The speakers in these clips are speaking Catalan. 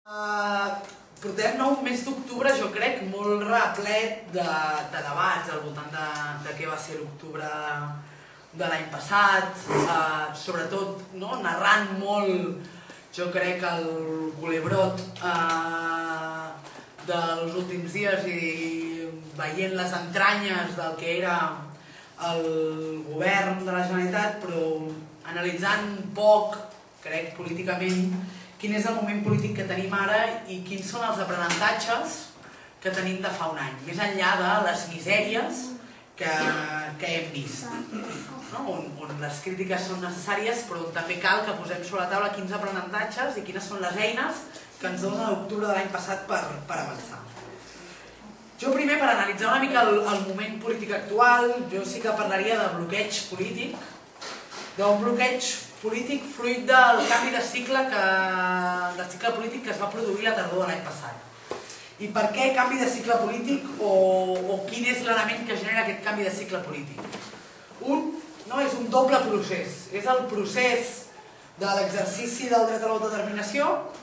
Portem un mes d'octubre, jo crec, molt replet de debats al voltant de què va ser l'octubre de l'any passat, sobretot narrant molt, jo crec, el culebrot dels últims dies i veient les entranyes del que era el govern de la Generalitat, però analitzant poc, crec, políticament, quin és el moment polític que tenim ara i quins són els aprenentatges que tenim de fa un any, més enllà de les misèries que hem vist, on les crítiques són necessàries, però també cal que posem sobre la taula quins aprenentatges i quines són les eines que ens dona l'octubre de l'any passat per avançar. Jo primer, per analitzar una mica el moment polític actual, jo sí que parlaria de bloqueig polític, d'un bloqueig polític fruit del canvi de cicle polític que es va produir la tardor de l'any passat. I per què canvi de cicle polític o quin és l'element que genera aquest canvi de cicle polític? És un doble procés. És el procés de l'exercici del dret a l'autodeterminació,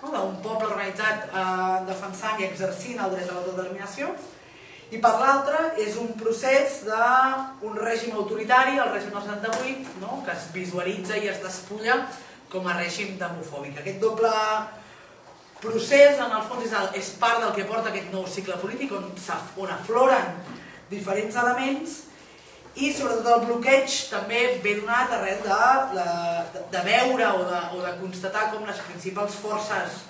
d'un poble organitzat defensant i exercint el dret a l'autodeterminació, i per l'altre és un procés d'un règim autoritari, el règim del 78, que es visualitza i es despulla com a règim demofòbic. Aquest doble procés, en el fons, és part del que porta aquest nou cicle polític, on afloren diferents elements, i sobretot el bloqueig també ve donat arrel de veure o de constatar com les principals forces,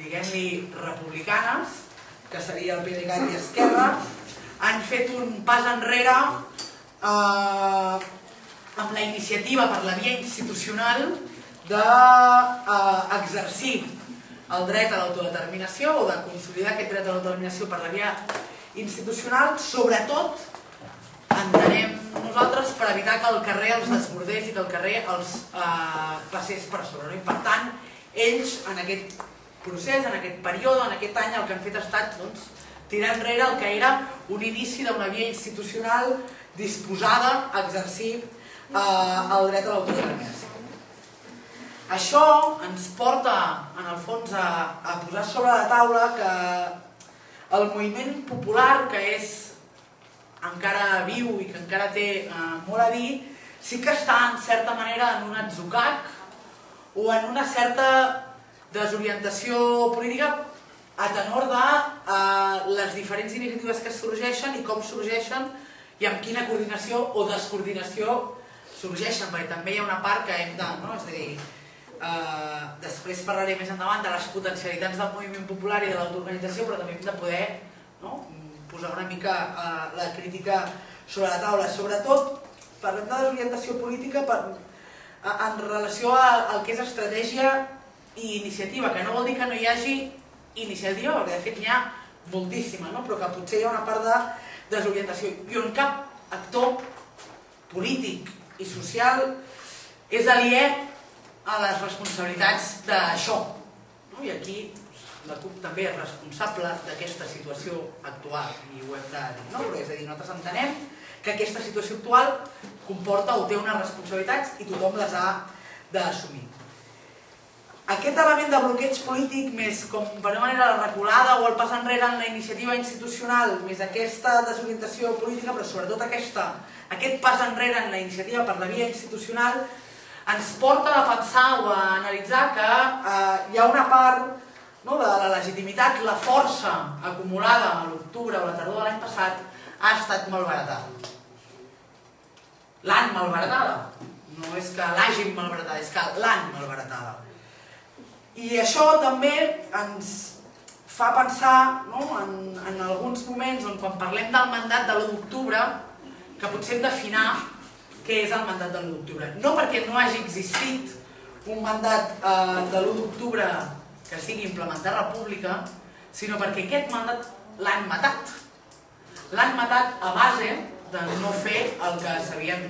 diguem-li, republicanes, que seria el PDeCAT i Esquerra, han fet un pas enrere amb la iniciativa per la via institucional d'exercir el dret a l'autodeterminació o de consolidar aquest dret a l'autodeterminació per la via institucional, sobretot, entenem nosaltres, per evitar que el carrer els desbordés i que el carrer els passés per sobre. I per tant, ells, en aquest procés, en aquest període, en aquest any, el que han fet ha estat tirar enrere el que era un inici d'una via institucional disposada a exercir el dret a l'autodeterminació. Això ens porta, en el fons, a posar sobre la taula que el moviment popular, que és encara viu i que encara té molt a dir, sí que està, en certa manera, en un atzucac o en una certa desorientació política a tenor de les diferents iniciatives que sorgeixen i com sorgeixen i amb quina coordinació o descoordinació sorgeixen, perquè també hi ha una part que hem de... És a dir, després parlaré més endavant de les potencialitats del moviment popular i de l'autoorganització, però també hem de poder posar una mica la crítica sobre la taula. Sobretot, parlem de desorientació política en relació al que és estratègia i iniciativa, que no vol dir que no hi hagi iniciativa, perquè de fet n'hi ha moltíssima, però que potser hi ha una part de desorientació i on cap actor polític i social és aliè a les responsabilitats d'això. I aquí la CUP també és responsable d'aquesta situació actual i ho hem de dir. És a dir, nosaltres entenem que aquesta situació actual comporta o té unes responsabilitats i tothom les ha d'assumir. Aquest element de bloqueig polític, més com per una manera la reculada o el pas enrere en la iniciativa institucional, més aquesta desorientació política, però sobretot aquest pas enrere en la iniciativa per la via institucional, ens porta a pensar o a analitzar que hi ha una part de la legitimitat, la força acumulada a l'octubre o la tardor de l'any passat ha estat malbaratada. L'han malbaratada. No és que l'hagin malbaratada, és que l'han malbaratada. I això també ens fa pensar en alguns moments on quan parlem del mandat de l'1 d'octubre que potser hem d'afinar què és el mandat de l'1 d'octubre. No perquè no hagi existit un mandat de l'1 d'octubre que sigui implementar república, sinó perquè aquest mandat l'han matat. L'han matat a base de no fer el que s'havien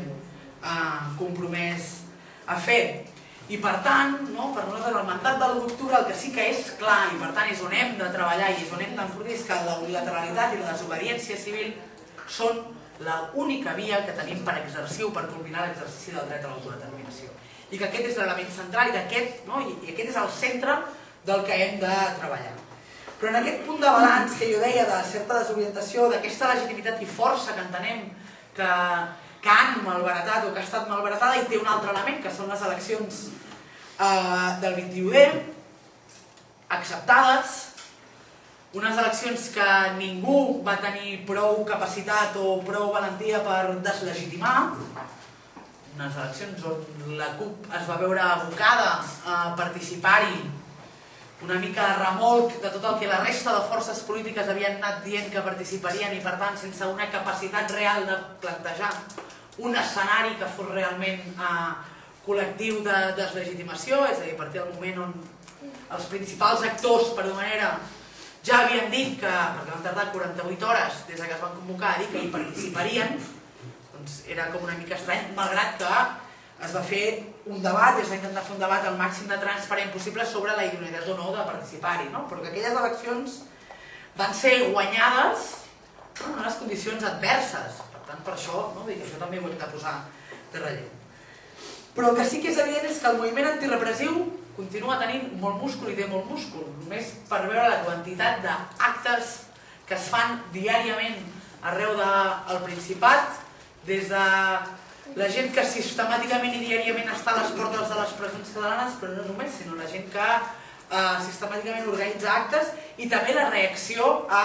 compromès a fer. I per tant, per nosaltres el mandat de l'1 d'octubre el que sí que és clar i per tant és on hem de treballar i és on hem d'enfortir és que la unilateralitat i la desobediència civil són l'única via que tenim per exercir o per culminar l'exercici del dret a l'autodeterminació. I que aquest és l'element central i aquest és el centre del que hem de treballar. Però en aquest punt de balanç que jo deia, de certa desorientació, d'aquesta legitimitat i força que entenem que han malbaratat o que ha estat malbaratada, i té un altre element, que són les eleccions del 21è, acceptades, unes eleccions que ningú va tenir prou capacitat o prou valentia per deslegitimar, unes eleccions on la CUP es va veure abocada a participar-hi una mica a remolc de tot el que la resta de forces polítiques havien anat dient que participarien i per tant sense una capacitat real de plantejar un escenari que fos realment col·lectiu de deslegitimació, és a dir, a partir del moment on els principals actors, per una manera, ja havien dit que, perquè van tardar 48 hores des que es van convocar a dir que hi participarien, doncs era com una mica estrany, malgrat que es va fer un debat, es va intentar fer un debat al màxim de transparent possible sobre la idoneïtat o no de participar-hi, però que aquelles eleccions van ser guanyades en unes condicions adverses, per tant per això això també ho hem de posar de relleu. Però el que sí que és evident és que el moviment antirepressiu continua tenint molt múscul i té molt múscul, només per veure la quantitat d'actes que es fan diàriament arreu del Principat, des de la gent que sistemàticament i diàriament està a les portes de les presons catalanes, però no només, sinó la gent que sistemàticament organitza actes, i també la reacció a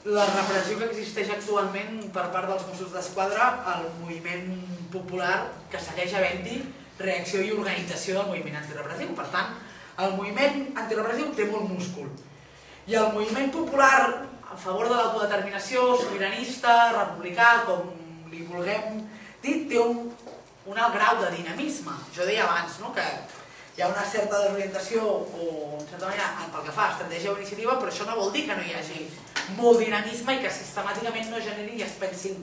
la repressió que existeix actualment per part dels Mossos d'Esquadra al moviment popular, que segueix havent-hi reacció i organització del moviment antirepressiu. Per tant, el moviment antirepressiu té molt múscul. I el moviment popular a favor de l'autodeterminació, sobiranista, republicà, com li vulguem dir, té un alt grau de dinamisme. Jo deia abans que hi ha una certa desorientació o, en certa manera, pel que fa a estratègia o iniciativa, però això no vol dir que no hi hagi molt dinamisme i que sistemàticament no generi i es pensin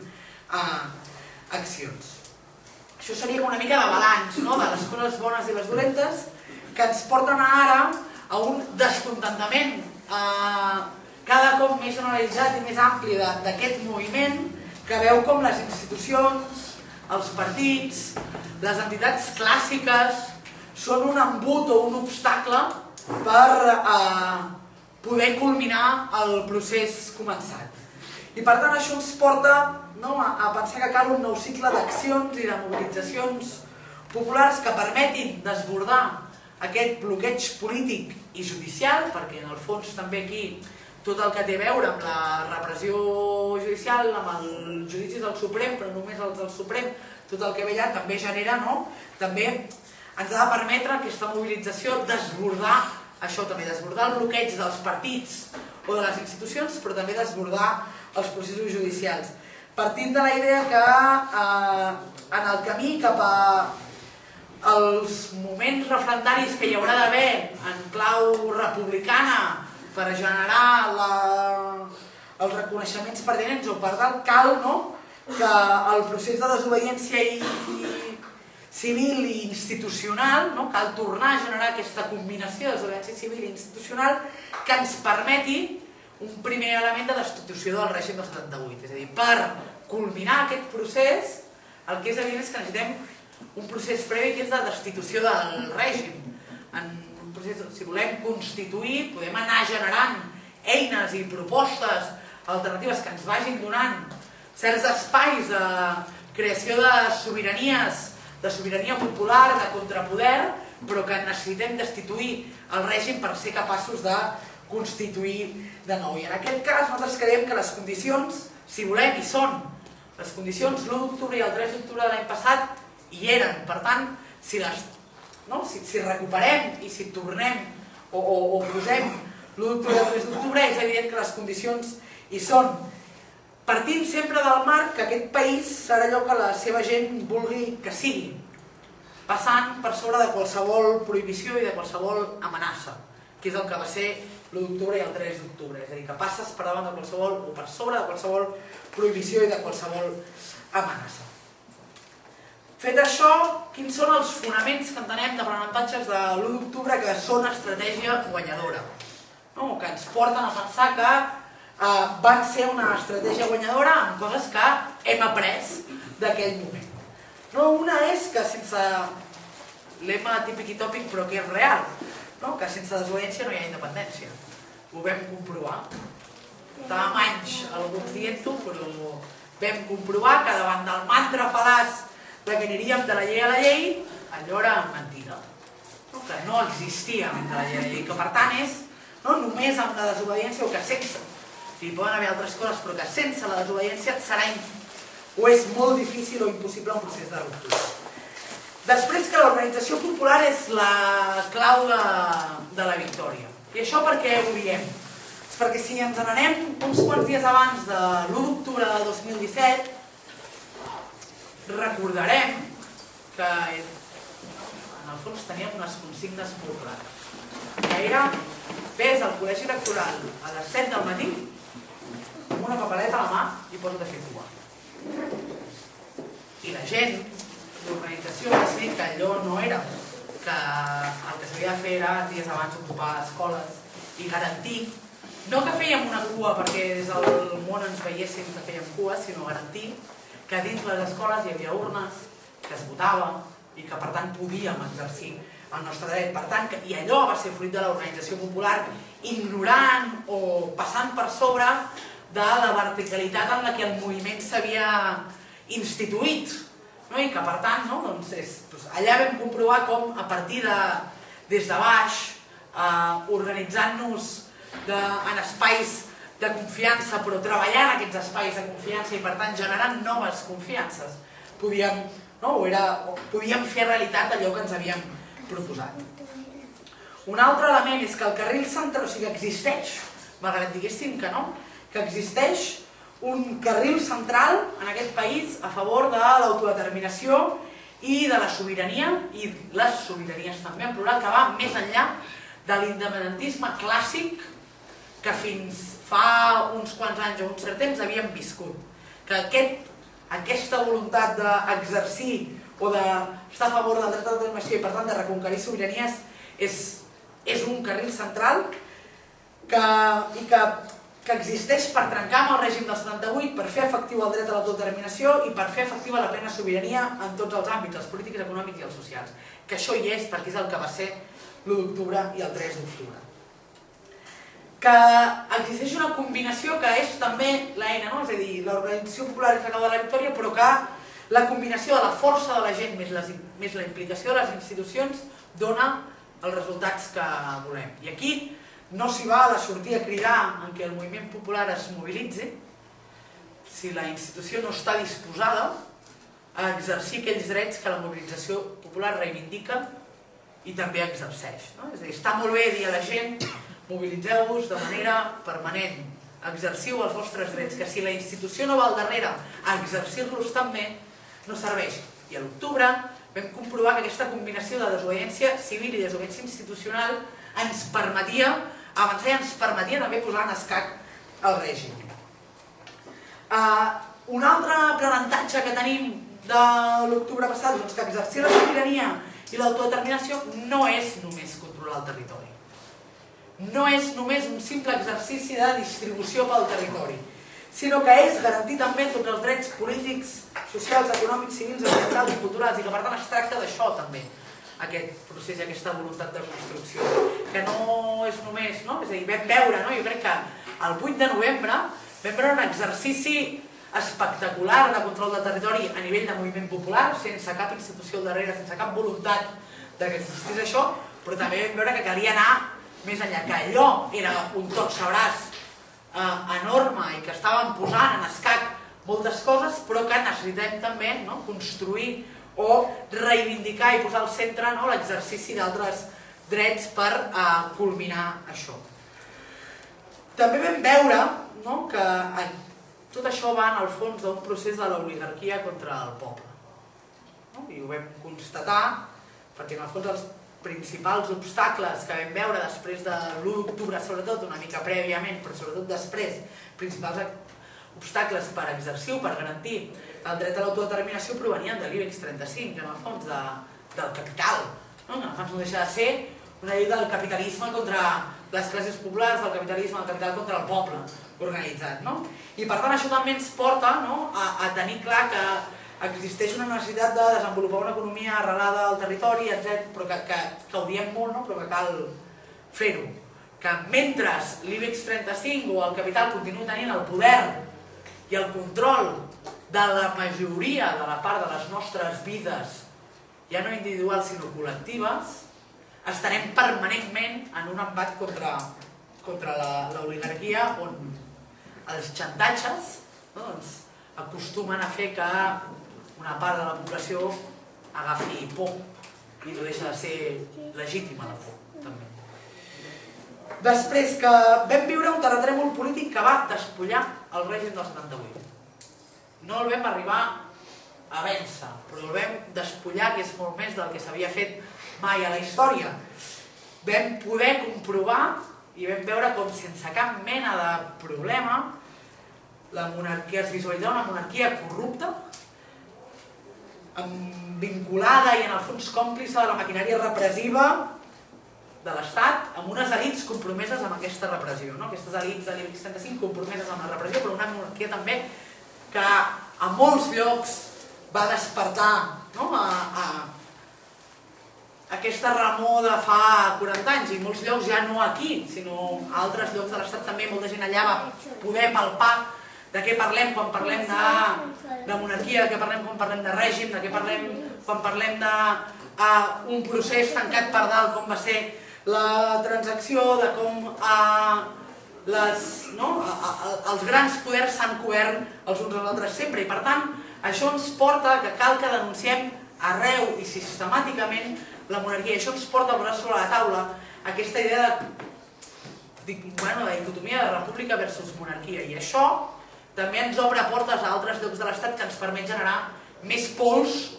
accions. Això seria una mica de balanç de les coses bones i les dolentes que ens porten ara a un descontentament cada cop més generalitzat i més ampli d'aquest moviment, que veu com les institucions, els partits, les entitats clàssiques són un embut o un obstacle per poder culminar el procés començat. I per tant això ens porta a pensar que cal un nou cicle d'accions i de mobilitzacions populars que permetin desbordar aquest bloqueig polític i judicial, perquè en el fons també aquí tot el que té a veure amb la repressió judicial, amb els judicis del Suprem, però només els del Suprem, tot el que ve allà també genera, també ens ha de permetre aquesta mobilització desbordar això també, desbordar el bloqueig dels partits o de les institucions, però també desbordar els processos judicials. Partint de la idea que en el camí cap als moments referendaris que hi haurà d'haver en clau republicana per generar els reconeixements pertinents o per tant cal que el procés de desobediència civil i institucional, cal tornar a generar aquesta combinació de desobediència civil i institucional que ens permeti un primer element de destitució del règim del 78. És a dir, per culminar aquest procés, el que és evident és que necessitem un procés previ que és de destitució del règim. En un procés, si volem constituir, podem anar generant eines i propostes alternatives que ens vagin donant certs espais de creació de sobiranies, de sobirania popular, de contrapoder, però que necessitem destituir el règim per ser capaços de constituir de nou. I en aquest cas nosaltres creiem que les condicions, si volem, hi són. Les condicions l'1 d'octubre i el 3 d'octubre de l'any passat hi eren. Per tant, si recuperem i si tornem o posem l'1 d'octubre i el 3 d'octubre, és evident que les condicions hi són. Partint sempre del marc que aquest país serà allò que la seva gent vulgui que sigui, passant per sobre de qualsevol prohibició i de qualsevol amenaça, que és el que va ser l'1 d'octubre i el 3 d'octubre. És a dir, que passes per davant de qualsevol o per sobre de qualsevol prohibició i de qualsevol amenaça. Fet això, quins són els fonaments que entenem d'aprenentatges de l'1 d'octubre que són estratègia guanyadora? Que ens porten a pensar que van ser una estratègia guanyadora en coses que hem après d'aquell moment. Una és que, sense lema típic i tòpic, però que és real, que sense desobediència no hi ha independència. Ho vam comprovar. Estàvem anys alguns dient-ho, però vam comprovar que davant del mantra fal·laç que aniríem de la llei a la llei, allò era mentida. Que no existíem de la llei a la llei, que per tant és només amb la desobediència o que sense. Hi poden haver altres coses, però que sense la desobediència serà o és molt difícil o impossible un procés de ruptura. Després que l'organització popular és la clau de la victòria. I això per què ho diem? És perquè si ens n'anem uns quants dies abans de l'1 d'octubre de 2017, recordarem que en el fons teníem unes consignes molt clares. Que era, vés al col·legi electoral a les 7 del matí, amb una papereta a la mà i posa't a fer cua. I la gent, l'organització, va decidir que allò no era, que el que s'havia de fer era dies abans ocupar escoles i garantir, no que fèiem una cua perquè des del món ens veiéssim que fèiem cua, sinó garantir que dins les escoles hi havia urnes, que es votava i que per tant podíem exercir el nostre dret. Per tant, i allò va ser fruit de l'organització popular, ignorant o passant per sobre de la verticalitat en la que el moviment s'havia instituït. I que per tant, allà vam comprovar com a partir de des de baix, organitzant-nos en espais de confiança, però treballant aquests espais de confiança i per tant generant noves confiances, podíem fer realitat allò que ens havíem proposat. Un altre element és que el carril central, o sigui que existeix, malgrat diguéssim que no, que existeix un carril central en aquest país a favor de l'autodeterminació i de la sobirania, i les sobiranies també en plural, que va més enllà de l'independentisme clàssic que fins fa uns quants anys o un cert temps havíem viscut. Que aquesta voluntat d'exercir o d'estar a favor del dret a l'autodeterminació i per tant de reconquerir sobiranies és un carril central que existeix per trencar amb el règim del 78, per fer efectiu el dret a l'autodeterminació i per fer efectiva la plena sobirania en tots els àmbits, els polítics, econòmics i els socials. Que això hi és perquè és el que va ser l'1 d'octubre i el 3 d'octubre. Que existeix una combinació que és també l'eina, és a dir, l'organització popular és la clau de la victòria, però que la combinació de la força de la gent més la implicació de les institucions dona els resultats que volem. I aquí no s'hi va de sortir a cridar en què el moviment popular es mobilitzi si la institució no està disposada a exercir aquells drets que la mobilització popular reivindica i també exerceix. És a dir, està molt bé dir a la gent mobilitzeu-vos de manera permanent, exerciu els vostres drets, que si la institució no va al darrere a exercir-los també, no serveix. I a l'octubre vam comprovar que aquesta combinació de desobediència civil i desobediència institucional ens permetia avançar i ens permetia també posar en escac el règim. Un altre aprenentatge que tenim de l'octubre passat és que exercir la sobirania i l'autodeterminació no és només controlar el territori. No és només un simple exercici de distribució pel territori, sinó que és garantir també tots els drets polítics, socials, econòmics, civils, ambientals i culturals, i que per tant es tracta d'això també, aquest procés i aquesta voluntat de construcció, que no és només, és a dir, vam veure, jo crec que el 8 de novembre vam veure un exercici espectacular de control del territori a nivell de moviment popular, sense cap institució al darrere, sense cap voluntat que existís això, però també vam veure que calia anar més enllà, que allò era un tot sabràs enorme i que estàvem posant en escac moltes coses, però que necessitem també construir o reivindicar i posar al centre l'exercici d'altres drets per culminar això. També vam veure que tot això va en el fons d'un procés de l'oligarquia contra el poble. I ho vam constatar perquè en el fons els principals obstacles que vam veure després de l'1 d'octubre, sobretot una mica prèviament, però sobretot després, principals obstacles per exercir o per garantir el dret a l'autodeterminació provenien de l'IBEX 35, que en el fons del capital. En el fons no deixa de ser una llei del capitalisme contra les classes populars, del capitalisme, del capital contra el poble organitzat. I per tant això també ens porta a tenir clar que existeix una necessitat de desenvolupar una economia arrelada al territori, però que ho diem molt, però que fer-ho. Que mentre l'IBEX 35 o el capital continua tenint el poder i el control de la majoria de la part de les nostres vides, ja no individuals sinó col·lectives, estarem permanentment en un embat contra l'oligarquia on els xantatges acostumen a fer que una part de la població agafi por i no deixa de ser legítima la por, també. Després que vam viure un terratrèmol polític que va despullar el règim del 78. No el vam arribar a vèncer, però el vam despullar, que és molt més del que s'havia fet mai a la història. Vam poder comprovar i vam veure com sense cap mena de problema la monarquia es visualitzava una monarquia corrupta, vinculada i en el fons còmplice de la maquinària repressiva de l'Estat, amb unes elits compromeses amb aquesta repressió. Aquestes elits de l'IBEX 35 compromeses amb la repressió, però una monarquia també que a molts llocs va despertar aquesta remor de fa 40 anys, i molts llocs ja no aquí, sinó a altres llocs de l'Estat també, molta gent allà va poder palpar de què parlem quan parlem de monarquia, de què parlem quan parlem de règim, de què parlem quan parlem d'un procés tancat per dalt, com va ser la transacció, de com els grans poders s'han cobert els uns als altres sempre. I per tant, això ens porta que cal que denunciem arreu i sistemàticament la monarquia. Això ens porta a posar sobre la taula aquesta idea de dicotomia de república versus monarquia. I això també ens obre portes a altres llocs de l'Estat que ens permet generar més pols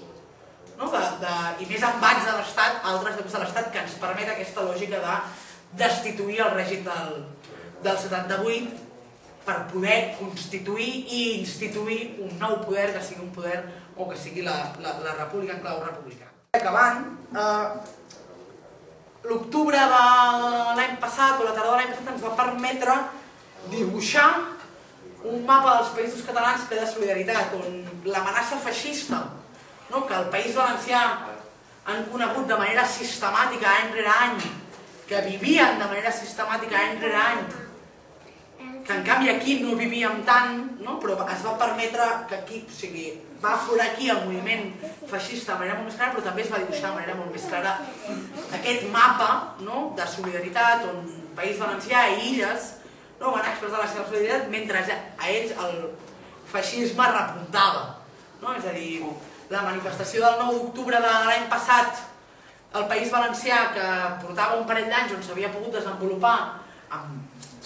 i més embats de l'Estat a altres llocs de l'Estat, que ens permet aquesta lògica de destituir el règim del 78 per poder constituir i instituir un nou poder, que sigui un poder o que sigui la república en clau republicana. Acabant, l'octubre de l'any passat o la tardor de l'any passat ens va permetre dibuixar un mapa dels països catalans ple de solidaritat, on l'amenaça feixista que el País Valencià han conegut de manera sistemàtica any rere any, que vivien de manera sistemàtica any rere any, que en canvi aquí no vivíem tant, però es va permetre que aquí, o sigui, va aflorar aquí el moviment feixista de manera molt més clara, però també es va dibuixar de manera molt més clara aquest mapa de solidaritat on País Valencià i Illes van expressar la seva solidaritat mentre a ells el feixisme repuntava. És a dir, la manifestació del 9 d'octubre de l'any passat al País Valencià, que portava un parell d'anys on s'havia pogut desenvolupar amb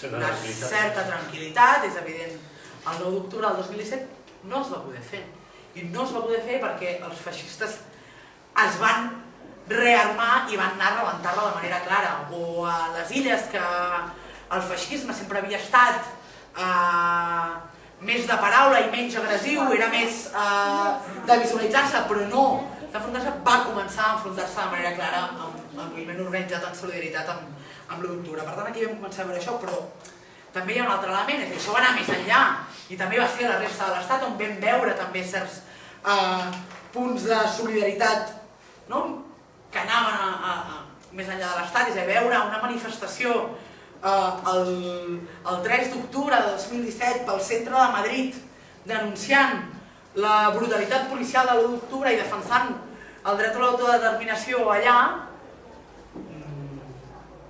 una certa tranquil·litat, és evident, el 9 d'octubre del 2017 no es va poder fer. I no es va poder fer perquè els feixistes es van rearmar i van anar a rebentar-la de manera clara. O a les Illes, que el feixisme sempre havia estat més de paraula i menys agressiu, era més de visualitzar-se, però no d'enfrontar-se, va començar a enfrontar-se de manera clara amb el moviment organitzat en solidaritat amb l'1 d'octubre. Per tant, aquí vam començar a veure això, però també hi ha un altre element, és que això va anar més enllà, i també va ser a la resta de l'Estat on vam veure també certs punts de solidaritat que anaven més enllà de l'Estat, és a dir, veure una manifestació el 3 d'octubre de 2017 pel centre de Madrid denunciant la brutalitat policial de l'1 d'octubre i defensant el dret a l'autodeterminació allà.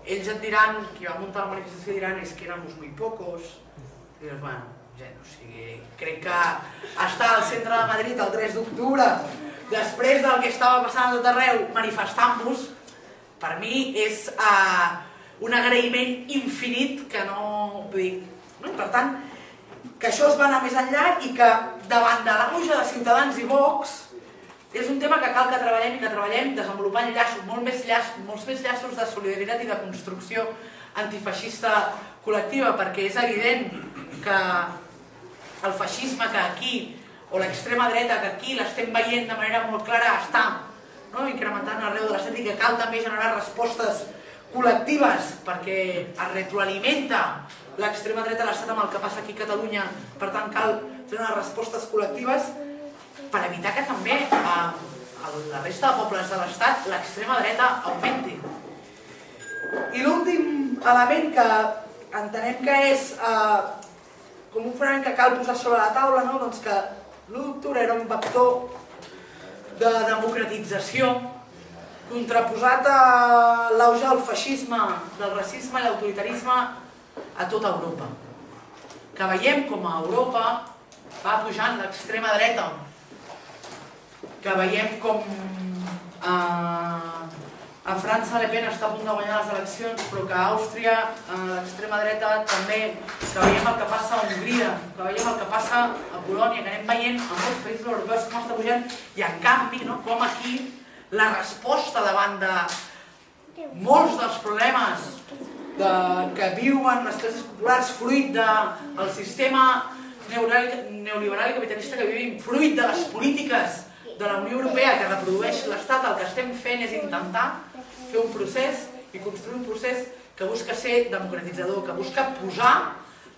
Ells et diran, qui va muntar la manifestació diran és que éramos muy pocos. I dius, bueno, gent, o sigui, crec que estar al centre de Madrid el 3 d'octubre després del que estava passant a tot arreu manifestant-vos, per mi és un agraïment infinit que no vull dir. Per tant, que això es va anar més enllà i que davant de l'auge de Ciutadans i Vox és un tema que cal que treballem i que treballem desenvolupant llaços, molts més llaços de solidaritat i de construcció antifeixista col·lectiva, perquè és evident que el feixisme que aquí, o l'extrema dreta que aquí l'estem veient de manera molt clara, està incrementant arreu de l'Estat i que cal també generar respostes col·lectives perquè es retroalimenta l'extrema dreta a l'Estat amb el que passa aquí a Catalunya. Per tant, cal generar respostes col·lectives per evitar que també a la resta de pobles de l'Estat l'extrema dreta augmenti. I l'últim element que entenem que és com un fenomen que cal posar sobre la taula, doncs que l'1 d'octubre era un vector de democratització contraposat a l'auge del feixisme, del racisme i l'autoritarisme a tota Europa. Que veiem com a Europa va pujant l'extrema dreta, que veiem com a França Le Pen està a punt de guanyar les eleccions, però que a Àustria l'extrema dreta també, que veiem el que passa a Hongria, que veiem el que passa a Polònia, que anem veient a molts països europeus com està pujant, i en canvi, com aquí, la resposta davant de molts dels problemes que viuen les classes populars fruit del sistema neoliberal i capitalista que vivim, fruit de les polítiques de la Unió Europea que reprodueix l'Estat, el que estem fent és intentar fer un procés i construir un procés que busca ser democratitzador, que busca posar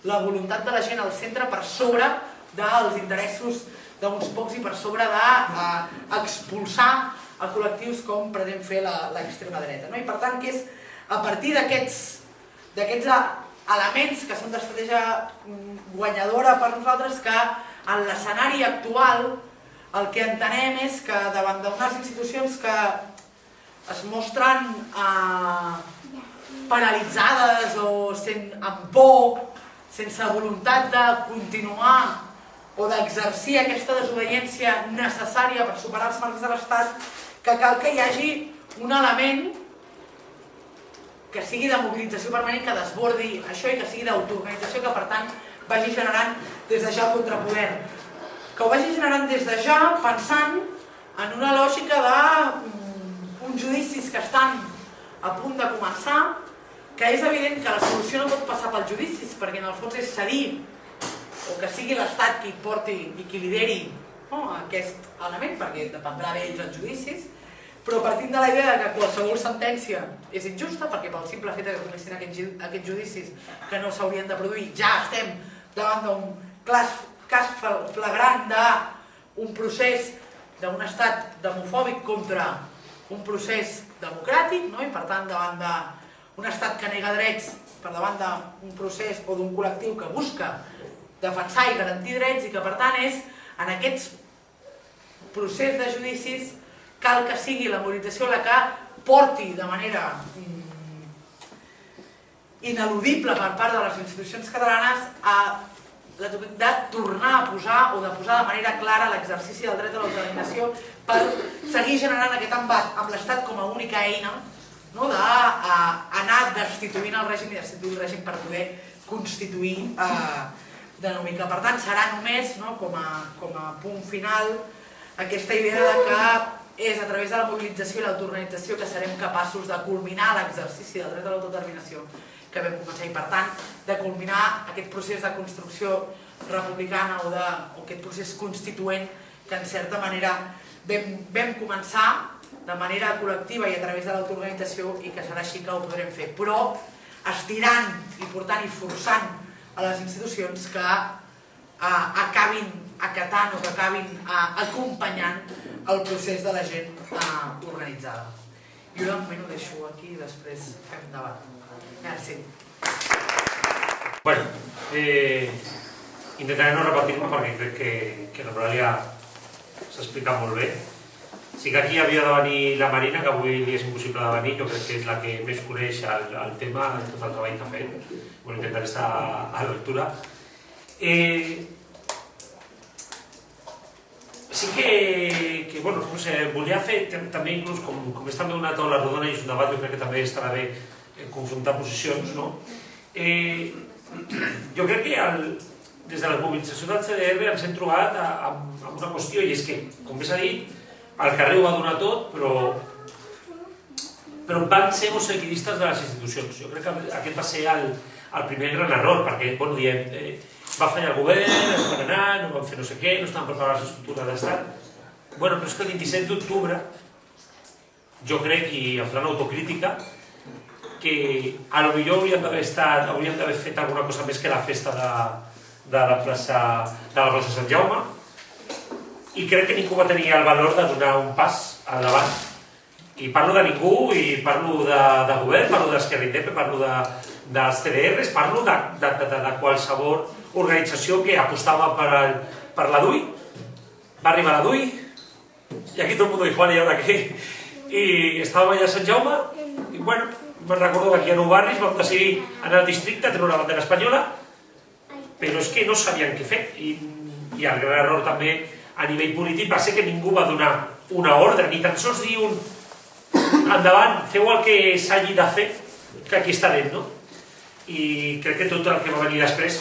la voluntat de la gent al centre per sobre dels interessos d'uns pocs i per sobre d'expulsar a col·lectius com pretén fer l'extrema dreta. I per tant, que és a partir d'aquests elements que són d'estratègia guanyadora per nosaltres que en l'escenari actual el que entenem és que davant d'unes institucions que es mostren paralitzades o amb por, sense voluntat de continuar o d'exercir aquesta desobediència necessària per superar els marcs de l'Estat, que cal que hi hagi un element que sigui de mobilització permanent, que desbordi això i que sigui d'autoorganització, que per tant vagi generant des de ja el contrapoder. Que ho vagi generant des de ja pensant en una lògica d'uns judicis que estan a punt de començar, que és evident que la solució no pot passar pels judicis, perquè en el fons és cedir, o que sigui l'Estat qui porti i qui lideri aquest element, perquè dependrà d'ells els judicis, però partint de la idea que qualsevol sentència és injusta, perquè pel simple fet que comencin aquests judicis que no s'haurien de produir, ja estem davant d'un cas flagrant d'un procés d'un estat demofòbic contra un procés democràtic, i per tant davant d'un estat que nega drets per davant d'un procés o d'un col·lectiu que busca defensar i garantir drets, i que per tant és en aquests procés de judicis cal que sigui la mobilització la que porti de manera ineludible per part de les institucions catalanes a de tornar a posar o de posar de manera clara l'exercici del dret a l'autodeterminació per seguir generant aquest embat amb l'Estat com a única eina d'anar destituint el règim i destituir el règim per poder constituir de nou. Que per tant serà només com a punt final aquesta idea que és a través de la mobilització i l'autoorganització que serem capaços de culminar l'exercici del dret a l'autodeterminació que vam començar, i per tant de culminar aquest procés de construcció republicana o aquest procés constituent que en certa manera vam començar de manera col·lectiva i a través de l'autoorganització, i que serà així que ho podrem fer, però estirant i portant i forçant a les institucions que acabin acatant o que acabin acompanyant el procés de la gent organitzada. Jo de moment ho deixo aquí i després fem debat. Merci. Bueno, intentaré no repetir-me perquè crec que l'Eulàlia s'ha explicat molt bé. Sí que aquí havia de venir la Marina, que avui li és impossible de venir, jo crec que és la que més coneix el tema, tot el treball que ha fet. Bueno, intentaré estar a l'altura. Sí que bueno, no sé, volia fer també, inclús, com és també una taula rodona i és un debat, jo crec que també estarà bé confrontar posicions, no? Jo crec que des de la mobilització del CDR ens hem trobat amb una qüestió, i és que, com bé s'ha dit, el carrer ho va donar tot, però van ser els equidistes de les institucions. Jo crec que aquest va ser el primer gran error, perquè, bueno, diem, va fallar el govern, es van anar, no van fer no sé què, no estaven preparades les estructures d'estat. Bueno, però és que el 27 d'octubre, jo crec, i en plan autocrítica, que a lo millor hauríem d'haver fet alguna cosa més que la festa de la plaça Sant Jaume, i crec que ningú va tenir el valor de donar un pas endavant I parlo de ningú, i parlo de govern, parlo d'Esquerra Independent, parlo dels CDRs, parlo de qualsevol organització que apostava per la DUI. Va arribar la DUI, y aquí todo el mundo dijo, ¿y ahora qué? Y estàvem allà a Sant Jaume, i bueno, me'n recordo que aquí a Nou Barris vam decidir anar al districte a treure una bandera espanyola, però és que no sabien què fer, i el gran error també a nivell polític va ser que ningú va donar una ordre, ni tan sols dir un endavant, feu el que s'hagi de fer, que aquí estarem, no? I crec que tot el que va venir després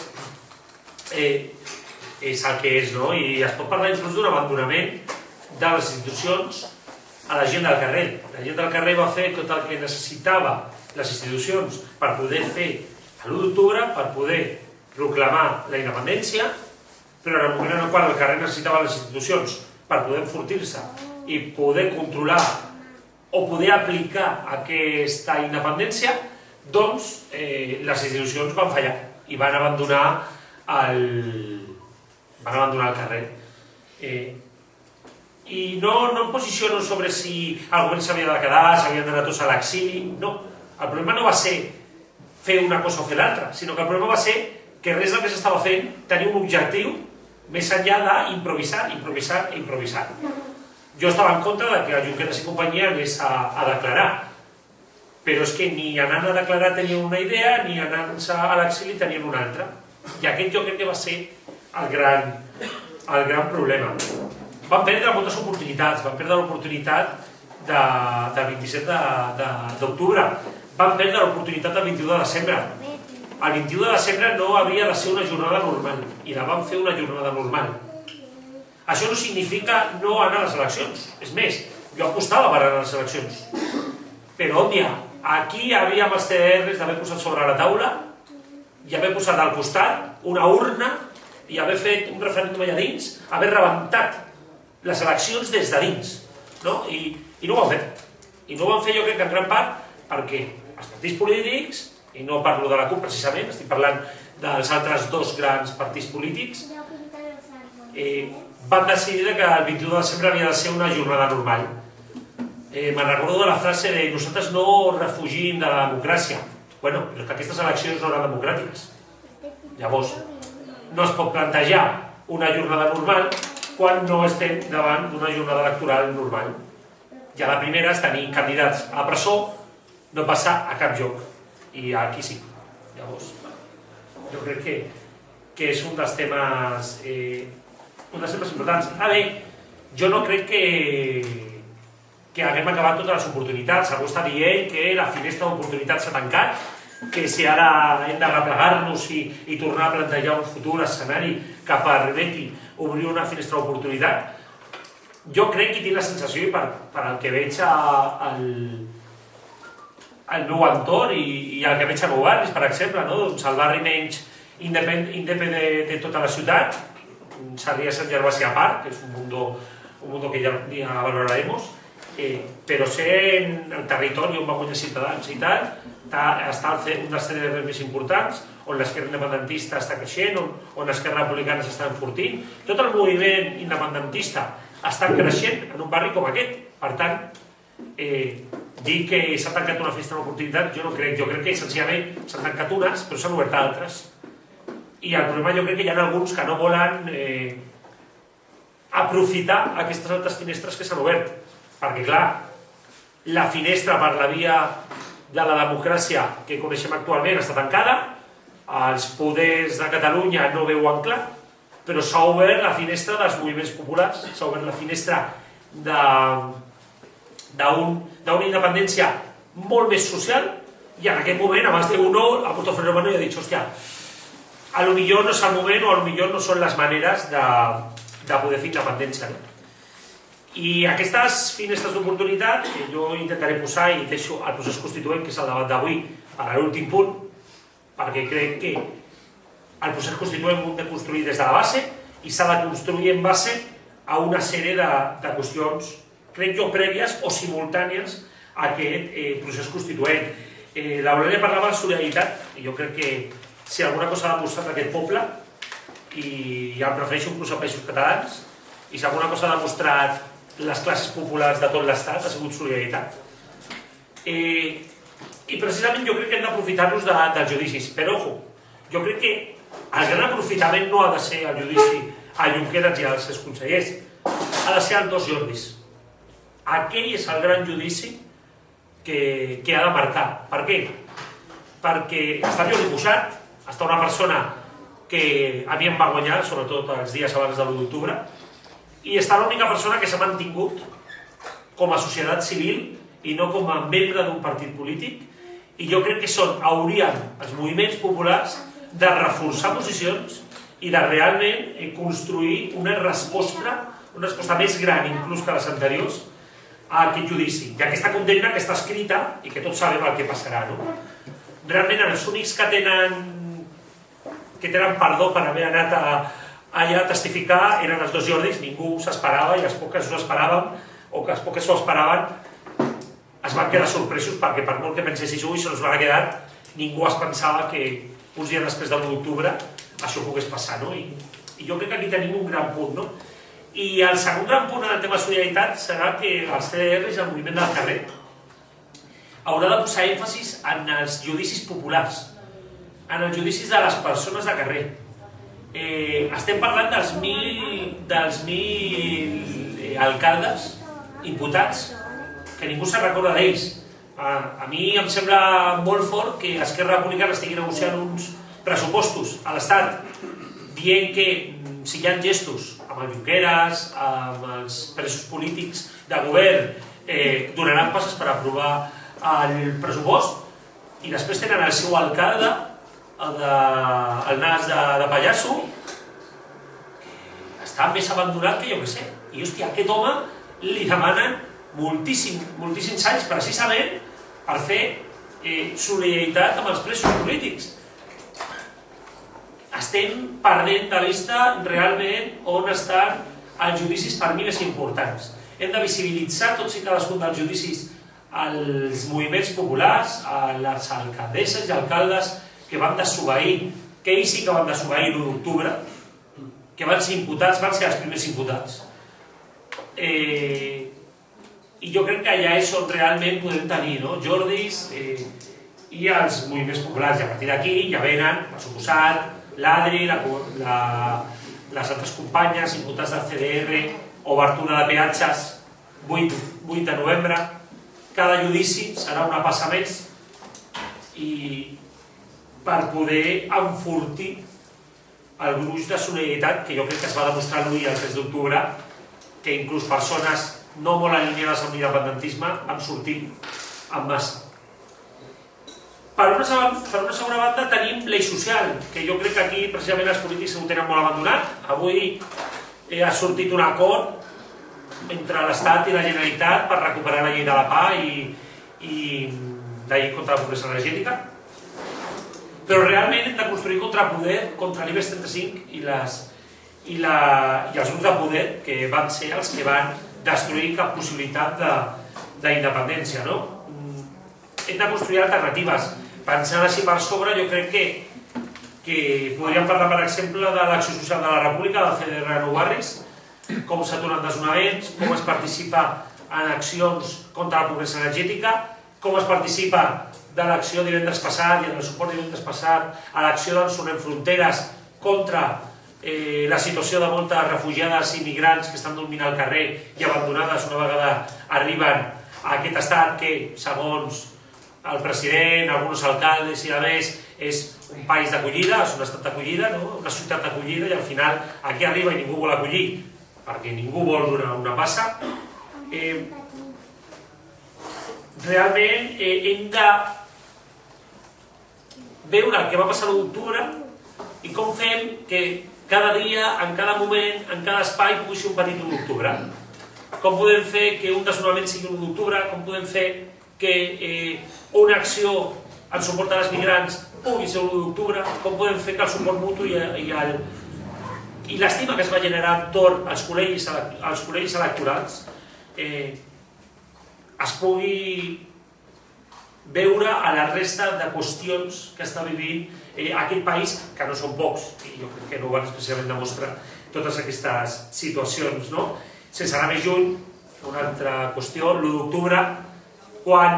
és el que és, no? I es pot parlar inclús d'un abandonament de les institucions a la gent del carrer. La gent del carrer va fer tot el que necessitava les institucions per poder fer l'1 d'octubre, per poder proclamar la independència, però en el moment en el qual el carrer necessitava les institucions per poder enfortir-se i poder controlar o poder aplicar aquesta independència, doncs les institucions van fallar i van abandonar el carrer. I no em posiciono sobre si el govern s'havia de quedar, s'havien d'anar tots a l'exili, no. El problema no va ser fer una cosa o fer l'altra, sinó que el problema va ser que res del que s'estava fent tenia un objectiu més enllà d'improvisar, improvisar, improvisar. Jo estava en contra que Junqueras i companyia anés a declarar, però és que ni anant a declarar tenien una idea, ni anant a l'exili tenien una altra. I aquest jo crec que va ser el gran problema. Van perdre moltes oportunitats, van perdre l'oportunitat del 27 d'octubre, van perdre l'oportunitat del 21 de desembre. El 21 de desembre no havia de ser una jornada normal, i la van fer una jornada normal. Això no significa no anar a les eleccions, és més, jo apostava per anar a les eleccions. Però, òbvia, aquí havíem els CDRs d'haver posat sobre la taula i haver posat al costat una urna i haver fet un referèndum allà dins, haver rebentat les eleccions des de dins, no? I no ho van fer. I no ho van fer jo crec que en gran part perquè els partits polítics, i no parlo de la CUP precisament, estic parlant dels altres dos grans partits polítics, van decidir que el 21 de desembre havia de ser una jornada normal. Me'n recordo de la frase de nosaltres no refugim de la democràcia. Bueno, però que aquestes eleccions no eren democràtiques. Llavors, no es pot plantejar una jornada normal quan no estem davant d'una jornada electoral normal. Ja la primera és tenir candidats a la presó, no passar a cap lloc. I aquí sí. Llavors, jo crec que és un dels temes importants. Ara bé, jo no crec que haguem acabat totes les oportunitats. Algú està dient que la finestra d'oportunitats s'ha tancat, que si ara hem de replegar-nos i tornar a plantejar un futur escenari que permeti obrir una finestra d'oportunitat. Jo crec que tinc la sensació, i per el que veig al meu entorn i el que veig a Nou Barris, per exemple, el barri menys independent de tota la ciutat, Sarrià Sant Gervasi a part, que és un mundo que ja valoraremos, però ser en el territori on va guanyar Ciutadans i tal, està un dels CDRs més importants, on l'esquerra independentista està creixent, on l'esquerra republicana s'està enfortint. Tot el moviment independentista està creixent en un barri com aquest. Per tant, dir que s'ha tancat una finestra d'oportunitat, jo no crec. Jo crec que senzillament s'han tancat unes, però s'han obert altres. I el problema jo crec que hi ha alguns que no volen aprofitar aquestes altres finestres que s'han obert. Perquè, clar, la finestra per la via de la democràcia que coneixem actualment està tancada, els poders de Catalunya no veuen clar, però s'ha obert la finestra dels moviments populars, s'ha obert la finestra d'una independència molt més social, i en aquest moment, a més d'uno, ha puesto freno a mano i ha dit, hòstia, a lo millor no és el moment o a lo millor no són les maneres de poder fer independència, no? I aquestes finestres d'oportunitat, que jo intentaré posar i deixo el procés constituent, que és el debat d'avui, per a l'últim punt, perquè crec que el procés constituent l'hem de construir des de la base i s'ha de construir en base a una sèrie de qüestions, crec jo, prèvies o simultànies a aquest procés constituent. L'Eulàlia parlava de solidaritat, i jo crec que si alguna cosa ha demostrat aquest poble, i ja em refereixo inclús a països catalans, i si alguna cosa ha demostrat les classes populars de tot l'estat, ha sigut solidaritat. I precisament jo crec que hem d'aprofitar-nos dels judicis. Però, ojo, jo crec que el gran aprofitament no ha de ser el judici a Junqueras i als seus consellers, ha de ser els dos Jordis. Aquell és el gran judici que ha de marcar. Per què? Perquè està Jordi Cuixart, està una persona que a mi em va guanyar, sobretot els dies abans de l'1 d'octubre, i està l'única persona que s'ha mantingut com a societat civil i no com a membre d'un partit polític, i jo crec que haurien els moviments populars de reforçar posicions i de realment construir una resposta més gran inclús que les anteriors a aquest judici. I aquesta condemna que està escrita i que tots sabem el que passarà, no? Realment els únics que tenen perdó per haver anat allà a testificar eren els dos Jordis, ningú s'esperava i els pocs que s'ho esperaven o que els pocs que s'ho esperaven es van quedar sorpresos perquè per molt que pensessis ui, se'ls van quedar, ningú es pensava que uns dies després del 1 d'octubre això pogués passar, no? I jo crec que aquí tenim un gran punt, no? I el segon gran punt en el tema de solidaritat serà que els CDRs, el moviment del carrer, haurà de posar èmfasis en els judicis populars, en els judicis de les persones de carrer. Estem parlant dels 1.000 alcaldes imputats, que ningú se'n recorda d'ells. A mi em sembla molt fort que Esquerra Republicana estigui negociant uns pressupostos a l'Estat dient que si hi ha gestos amb el Junqueras, amb els presos polítics de govern, donaran passes per aprovar el pressupost, i després tenen el seu alcalde, el nas de pallasso, que està més abandonat que jo que sé. I hòstia, a aquest home li demanen moltíssims anys precisament per fer solidaritat amb els presos polítics. Estem perdent de vista realment on estan els judicis per mi més importants. Hem de visibilitzar tots i cadascun dels judicis als moviments populars, a les alcaldesses i alcaldes que van desobeir, que ells sí que van desobeir l'1 d'octubre, que van ser imputats, van ser els primers imputats. I jo crec que allà és on realment podem tenir Jordis i els moviments populars. I a partir d'aquí ja venen, per suposat, l'ADRI, les altres companyes, imputats del CDR, obertura de peatges, 8 de novembre. Cada judici serà una passa més i per poder enfortir el gruix de solidaritat que jo crec que es va demostrar avui el 3 d'octubre, que inclús persones no molt alineades amb l'independentisme han sortit en massa. Per una segona banda tenim l'eix social, que jo crec que aquí precisament els polítics ho tenen molt abandonat. Avui ha sortit un acord entre l'Estat i la Generalitat per recuperar la llei de la PA i la llei contra la pobresa energètica, però realment hem de construir contrapoder contra l'IBEX 35 i els grups de poder que van ser els que van destruir cap possibilitat d'independència. Hem de construir alternatives. Pensant així per sobre, jo crec que podríem parlar, per exemple, de l'Acció Social de la República, del CDR Nou Barris, com s'aturen desnonaments, com es participa en accions contra la pobresa energètica, com es participa de l'acció divendres passat i en el suport divendres passat a l'acció d'En Sonem Fronteres contra la situació de moltes refugiades i migrants que estan dormint al carrer i abandonades una vegada arriben a aquest estat que, segons el president, alguns alcaldes i a més, és un país d'acollida, és un estat d'acollida, una ciutat d'acollida, i al final aquí arriba i ningú vol acollir perquè ningú vol donar una passa. Realment hem de veure el que va passar l'1 d'octubre i com fem que cada dia, en cada moment, en cada espai pugui ser un petit 1 d'octubre. Com podem fer que un desnonament sigui un 1 d'octubre, com podem fer que una acció en suport a les migrants pugui ser un 1 d'octubre, com podem fer que el suport mutu i l'estima que es va generar entorn als col·legis electorals es pugui veure a la resta de qüestions que està vivint aquest país, que no són pocs, i jo crec que no van especialment demostrar totes aquestes situacions. Sense anar més lluny, una altra qüestió, l'1 d'octubre, quan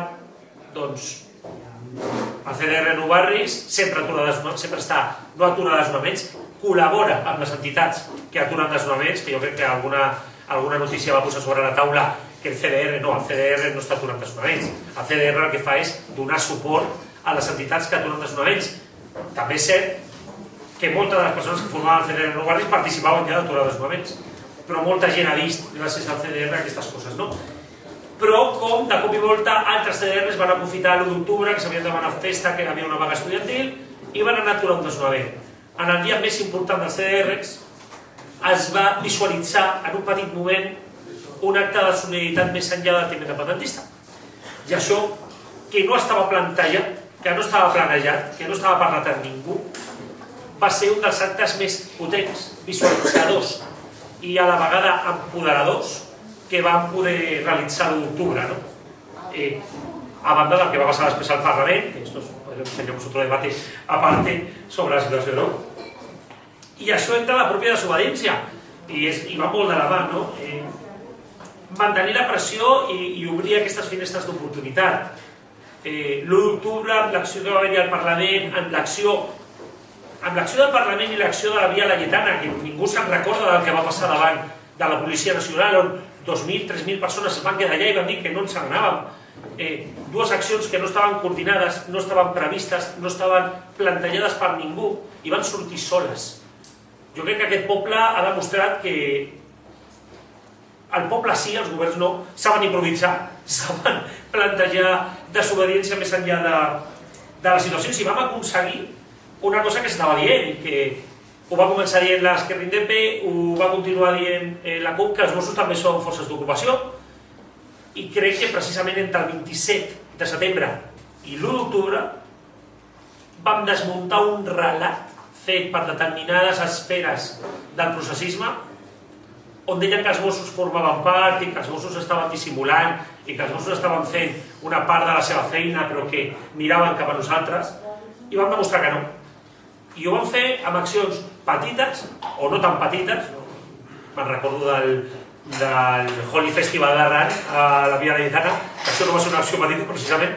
el CDR Nou Barris sempre està, no atura desnonaments, col·labora amb les entitats que aturen desnonaments, que jo crec que alguna notícia va posar sobre la taula que el CDR no està aturant desnonaments. El CDR el que fa és donar suport a les entitats que aturen desnonaments. També és cert que moltes de les persones que formaven el CDR Nou Barris participaven ja d'aturar desnonaments, però molta gent ha vist, gràcies al CDR, aquestes coses, no? Però com de cop i volta altres CDRs van aprofitar l'1 d'octubre, que s'havien demanat festa, que hi havia una vaga estudiantil, i van anar a aturar un desnonament. En el dia més important dels CDRs es va visualitzar en un petit moment un acte de solidaritat més enllà del tema independentista. I això, que no estava plantejat, que no estava planejat, que no estava parlat amb ningú, va ser un dels actes més potents, visualitzadors i a la vegada empoderadors que vam poder realitzar l'1 d'octubre. A banda del que va passar després al Parlament, que esto tendremos otro debate aparte sobre la situació, no? I això entra a la pròpia desobediència, i va molt de la mà, no? Mantenir la pressió i obrir aquestes finestres d'oportunitat. L'1 d'octubre, amb l'acció que va haver-hi al Parlament, amb l'acció del Parlament i l'acció de la Via Laietana, que ningú se'n recorda del que va passar davant de la Policia Nacional, on 2.000, 3.000 persones es van quedar allà i van dir que no ens n'anàvem. Dues accions que no estaven coordinades, no estaven previstes, no estaven plantejades per ningú i van sortir soles. Jo crec que aquest poble ha demostrat que el poble sí, els governs no, saben improvisar, saben plantejar desobediència més enllà de les situacions, i vam aconseguir una cosa que s'estava dient, i que ho va començar dient l'Esquerra Indepe, ho va continuar dient la CUP, que els Mossos també són forces d'ocupació, i crec que precisament entre el 27 de setembre i l'1 d'octubre vam desmuntar un relat fet per determinades esferes del processisme, on deien que els Mossos formaven part i que els Mossos estaven dissimulant i que els Mossos estaven fent una part de la seva feina però que miraven cap a nosaltres, i vam demostrar que no. I ho vam fer amb accions petites o no tan petites. Me'n recordo del Holy Festival d'Arran a la Via Laietana, que això no va ser una acció petita precisament,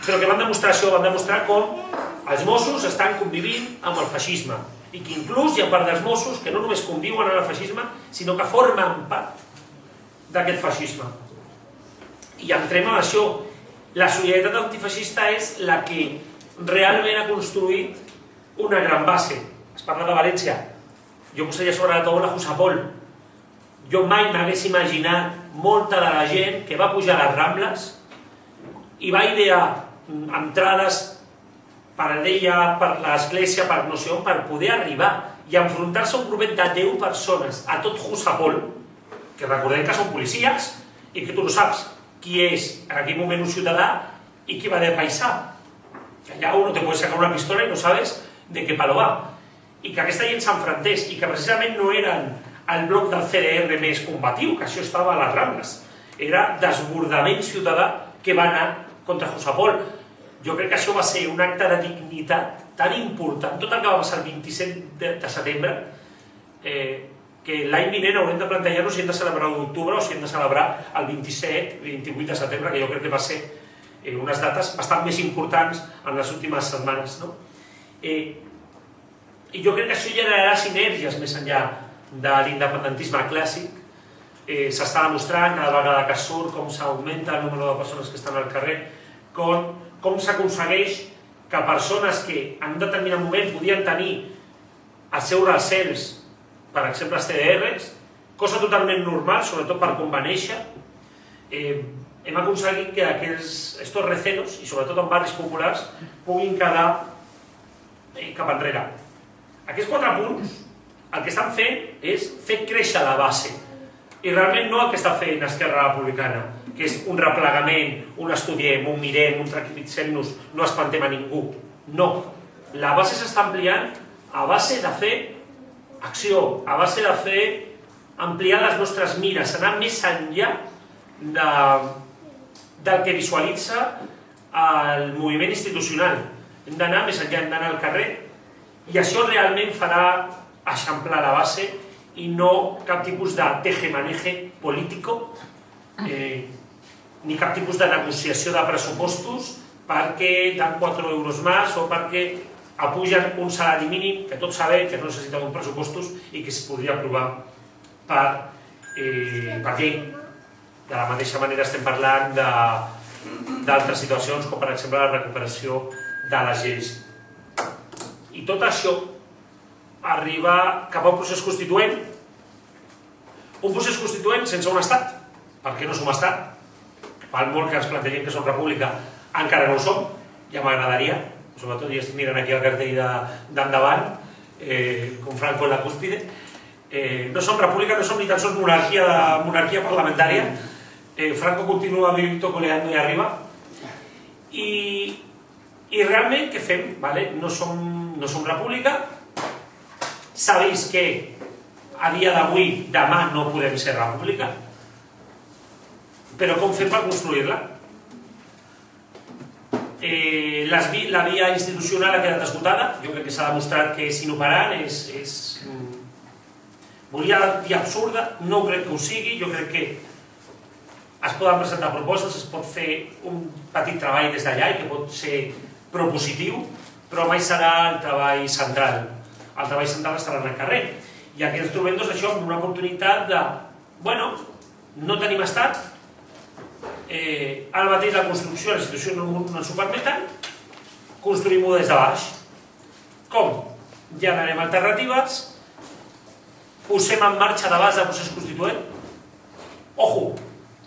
però que van demostrar això, van demostrar com els Mossos estan convivint amb el feixisme, i que inclús hi ha part dels Mossos que no només conviuen amb el feixisme, sinó que formen part d'aquest feixisme. I entrem en això. La solidaritat antifeixista és la que realment ha construït una gran base. Es parla de València. Jo posaria sobre la taula Jusapol. Jo mai m'hagués imaginat molta de la gent que va pujar a les Rambles i va idear entrades per l'Aldeia, per l'Església, per no sé on, per poder arribar i enfrontar-se a un grupet de 10 persones a tot Jusapol, que recordem que són policies i que tu no saps qui és en aquell moment un ciutadà y que va de paisà. Que allà uno te puede sacar una pistola i no sabes de què palo va. I que aquesta gent s'enfrontés i que precisament no eren el bloc del CDR més combatiu, que això estava a les Rambles. Era desbordament ciutadà que va anar contra Jusapol. Jo crec que això va ser un acte de dignitat tan important, tot el que va passar el 27 de setembre, que l'any vinent haurem de plantejar-nos si hem de celebrar l'1 d'octubre o si hem de celebrar el 27, 28 de setembre, que jo crec que va ser unes dates bastant més importants en les últimes setmanes. I jo crec que això generarà sinergies més enllà de l'independentisme clàssic. S'està demostrant cada vegada que surt com s'augmenta el número de persones que estan al carrer, com s'aconsegueix que persones que en un determinat moment podien tenir els seus recels, per exemple els CDRs, cosa totalment normal, sobretot per com va néixer, hem aconseguit que aquests recelos, i sobretot en barris populars, puguin quedar cap enrere. Aquests 4 punts el que estan fent és fer créixer la base, i realment no el que està fent Esquerra Republicana, que és un replegament, un estudiem, un mirem, un tranquil·litzem-nos, no espantem a ningú. No, la base s'està ampliant a base de fer acció, a base de fer ampliar les nostres mires, anar més enllà del que visualitza el moviment institucional. Hem d'anar més enllà, hem d'anar al carrer, i això realment farà eixamplar la base i no cap tipus de teje-maneje político ni cap tipus de negociació de pressupostos perquè dan 4 euros més o perquè apugen un salari mínim que tots sabem que no necessita uns pressupostos i que es podria aprovar per llei. De la mateixa manera estem parlant d'altres situacions com per exemple la recuperació de les lleis. I tot això arriba cap a un procés constituent. Un procés constituent sense un estat, perquè no som estat. Per molt que ens plantegem que som república, encara no ho som, ja m'agradaria, sobretot ja estic mirant aquí el cartell d'endavant, com Franco en la cúspide. No som república, no som ni tan sols monarquia parlamentària. Franco continua vivito coleando ahí arriba. I realment què fem? No som república. Sabeu que a dia d'avui, demà no podem ser república. Però com fem per construir-la? La via institucional ha quedat esgotada. Jo crec que s'ha demostrat que és inoperant, volia dir absurda, no crec que ho sigui. Jo crec que es poden presentar propostes, es pot fer un petit treball des d'allà i que pot ser propositiu, però mai serà el treball central. El treball central estarà en el carrer. I aquí ens trobem això amb una oportunitat de, no tenim estat, ara mateix la construcció, la situació no ens ho permeten, construïm-ho des de baix. Com? Generem alternatives, posem en marxa de base el procés constituent. Ojo,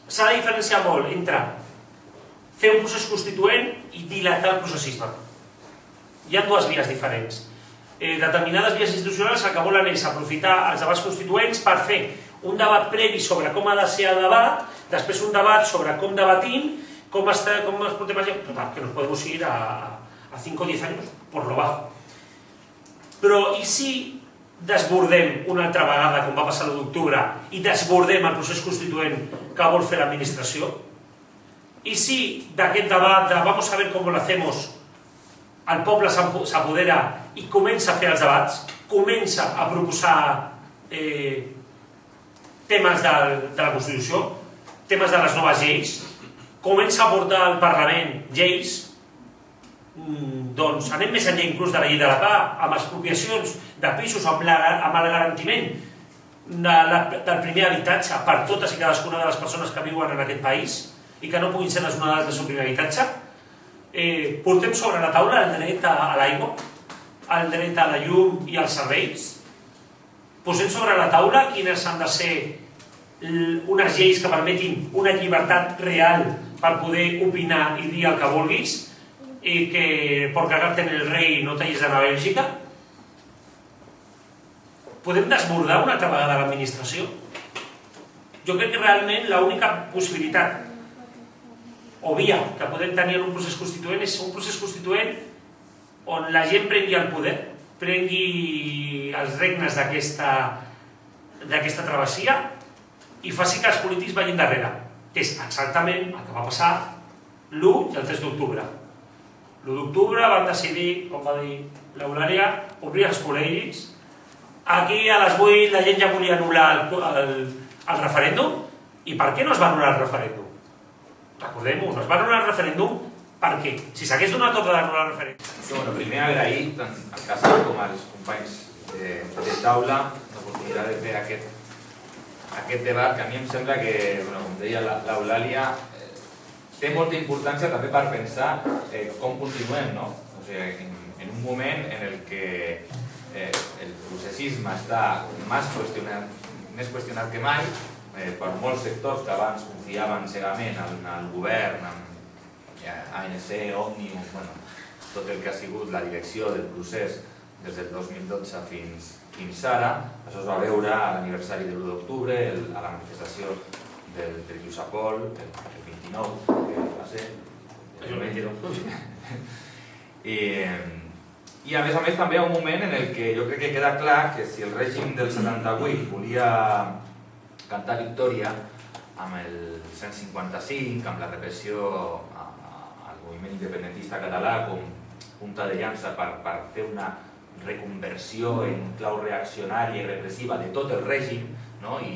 s'ha de diferenciar molt entre fer un procés constituent i dilatar el processisme. Hi ha dues vies diferents. Determinades vies institucionals el que volen és aprofitar els debats constituents per fer un debat previ sobre com ha de ser el debat, després un debat sobre com debatim, com es pot imaginar, que nos podemos ir a 5 o 10 anys por lo bajo. Però i si desbordem una altra vegada, com va passar l'1 d'octubre, i desbordem el procés constituent que vol fer l'administració? I si d'aquest debat de vamos a ver cómo lo hacemos, el poble s'apodera i comença a fer els debats, comença a proposar temes de la Constitució, temes de les noves lleis, comença a portar al Parlament lleis, doncs anem més enllà inclús de la llei de la PA, amb expropiacions de pisos, amb el garantiment del primer habitatge per totes i cadascuna de les persones que viuen en aquest país i que no puguin ser desnonades del seu primer habitatge. Portem sobre la taula el dret a l'aigua, el dret a la llum i als serveis. Posem sobre la taula quines han de ser unes lleis que permetin una llibertat real per poder opinar i dir el que vulguis i que por cagarte en el rei no t'hagis d'anar a Bèlgica. Podem desbordar una altra vegada l'administració? Jo crec que realment l'única possibilitat o via que podem tenir en un procés constituent és un procés constituent on la gent prengui el poder, prengui els regnes d'aquesta travessia i faci que els polítics vagin darrere, que és exactament el que va passar l'1 i el 3 d'octubre. L'1 d'octubre van decidir, com va dir l'Eulàlia, obrir els col·legis. Aquí a les 8 la gent ja volia anul·lar el referèndum. I per què no es va anul·lar el referèndum? Recordem-ho, no es va anul·lar el referèndum perquè si s'hagués donat ordre d'anul·lar el referèndum... Primer agrair tant al Casal com als companys de taula l'oportunitat de fer aquest debat que a mi em sembla que, com deia l'Eulàlia, té molta importància també per pensar com continuem, no? O sigui, en un moment en el que el processisme està més qüestionat que mai per molts sectors que abans confiaven cegament en el govern, ANC, Òmnium, tot el que ha sigut la direcció del procés des del 2012 fins ara. Això es va veure a l'aniversari de l'1 d'octubre, a la manifestació del Lluís Apol, el 29, que va ser... El 29. I a més també hi ha un moment en el que jo crec que queda clar que si el règim del 78 volia cantar victòria amb el 155, amb la repressió al moviment independentista català com punta de llança per fer una reconversió en clau reaccionària i repressiva de tot el règim, i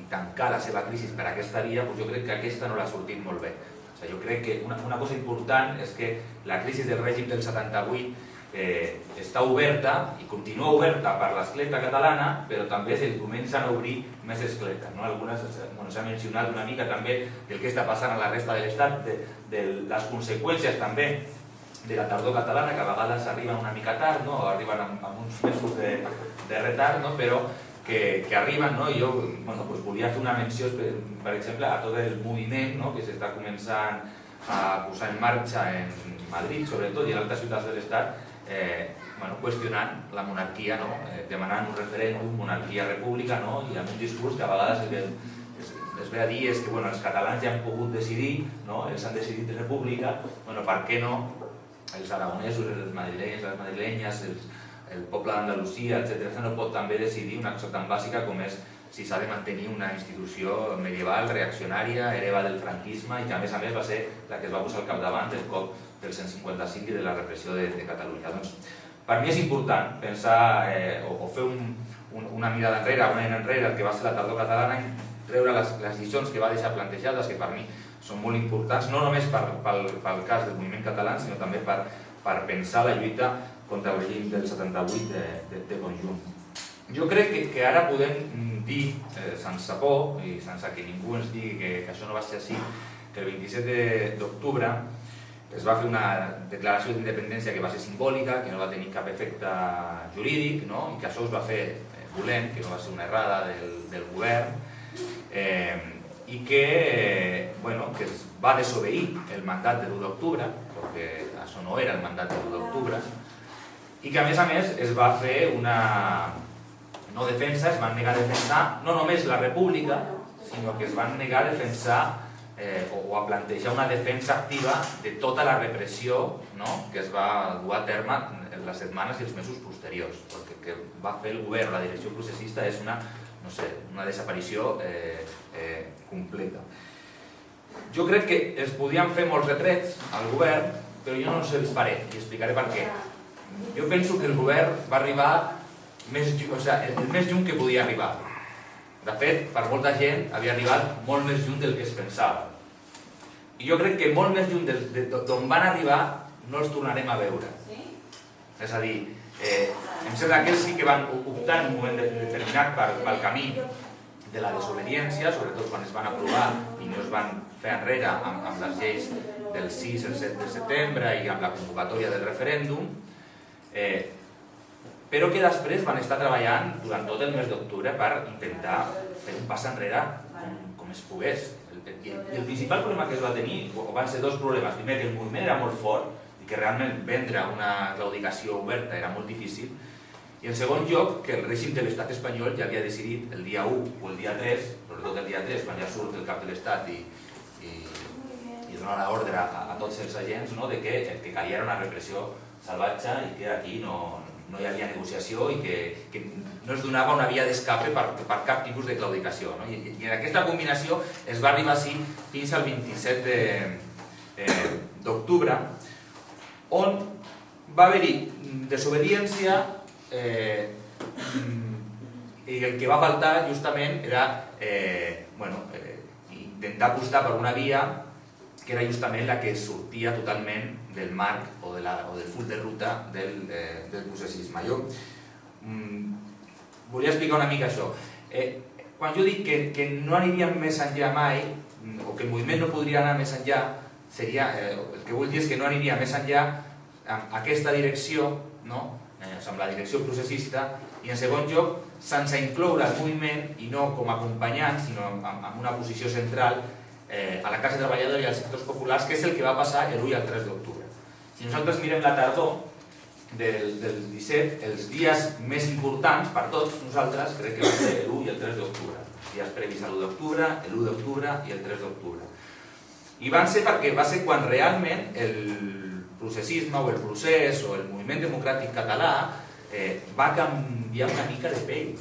tancar la seva crisi per aquesta via, jo crec que aquesta no l'ha sortit molt bé. Jo crec que una cosa important és que la crisi del règim del 78 està oberta i continua oberta per l'escleta catalana, però també se comencen a obrir més escletes. Algunes s'ha mencionat una mica també del que està passant a la resta de l'Estat, de les conseqüències també de la tardor catalana, que a vegades arriben una mica tard, arriben amb uns mesos de retard, però que arriben. Jo volia fer una menció, per exemple, a tot el moviment que s'està començant a posar en marxa en Madrid, sobretot, i en altres ciutats de l'Estat, qüestionant la monarquia, demanant un referèndum, monarquia-república, i amb un discurs que a vegades es ve a dir és que els catalans ja han pogut decidir, ells han decidit república, per què no els aragonesos, els madrilenys, les madrilenyes, el poble d'Andalusia, etc., no pot també decidir una cosa tan bàsica com és si s'ha de mantenir una institució medieval, reaccionària, hereva del franquisme, i que a més va ser la que es va posar al capdavant del cop del 155 i de la repressió de Catalunya. Per mi és important pensar o fer una mirada enrere, un any enrere, el que va ser la tardor catalana, i treure les lliçons que va deixar plantejades, que per mi són molt importants, no només pel cas del moviment català, sinó també per pensar la lluita contra el règim del 78 de conjunt. Jo crec que ara podem dir, sense por, i sense que ningú ens digui que això no va ser així, que el 27 d'octubre es va fer una declaració d'independència que va ser simbòlica, que no va tenir cap efecte jurídic, i que això es va fer volent, que no va ser una errada del govern, i que es va desobeir el mandat de l'1 d'octubre, perquè això no era el mandat de l'1 d'octubre, i que a més es va fer una no defensa, es van negar a defensar no només la república, sinó que es van negar a defensar o a plantejar una defensa activa de tota la repressió que es va dur a terme en les setmanes i els mesos posteriors, perquè el que va fer el govern, la direcció processista, és una desaparició completa. Jo crec que es podien fer molts retrets al govern, però jo no els faré i explicaré per què. Jo penso que el govern va arribar el més lluny que podia arribar. De fet, per molta gent havia arribat molt més lluny del que es pensava. I jo crec que molt més lluny d'on van arribar no els tornarem a veure. És a dir, em sembla que ells sí que van optar en un moment determinat pel camí de la desobediència, sobretot quan es van aprovar i no es van fer enrere amb les lleis del 6 i el 7 de setembre i amb la convocatòria del referèndum, però que després van estar treballant durant tot el mes d'octubre per intentar fer un pas enrere com es pogués. I el principal problema que es va tenir van ser dos problemes. Primer, que el moviment era molt fort i que realment vendre una claudicació oberta era molt difícil. I en segon lloc, que el règim de l'estat espanyol ja havia decidit el dia 1 o el dia 3, sobretot el dia 3, quan ja surt el cap de l'estat i dona l'ordre a tots els agents que calia una repressió salvatge i que aquí no hi havia negociació i que no es donava una via d'escape per cap tipus de claudicació. I en aquesta combinació es va arribar així fins al 27 d'octubre, on va haver-hi desobediència i el que va faltar justament era intentar apostar per una via que era justament la que sortia totalment del marc o del full de ruta del processisme. Jo volia explicar una mica això. Quan jo dic que no aniríem més enllà mai, o que el moviment no podria anar més enllà, el que vull dir és que no aniria més enllà amb aquesta direcció, amb la direcció processista, i en segon lloc, sense incloure el moviment i no com a acompanyant, sinó amb una posició central a la classe treballadora i als sectors populars, que és el que va passar l'1 i el 3 d'octubre. Si nosaltres mirem la tardor del 17, els dies més importants per tots nosaltres crec que van ser l'1 i el 3 d'octubre. Els dies previs a l'1 d'octubre, l'1 d'octubre i el 3 d'octubre. I van ser perquè va ser quan realment el processisme o el procés o el moviment democràtic català va canviar una mica de pell.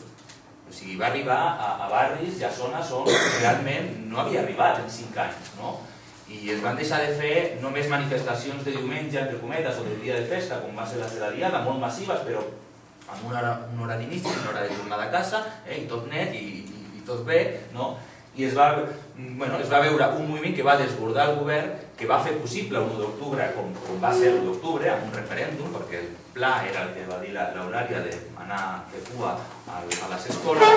O sigui, va arribar a barris i a zones on realment no havia arribat en 5 anys, i es van deixar de fer només manifestacions de diumenge, entre cometes, o de dia de festa, com va ser la de la Diada, molt massives, però amb una hora d'inici, una hora de tornada a casa, i tot net, i tot bé, i es va veure un moviment que va desbordar el govern, que va fer possible l'1 d'octubre, com va ser l'1 d'octubre, amb un referèndum, perquè el pla era el que va dir l'Eulàlia d'anar a fer cua a les escoles,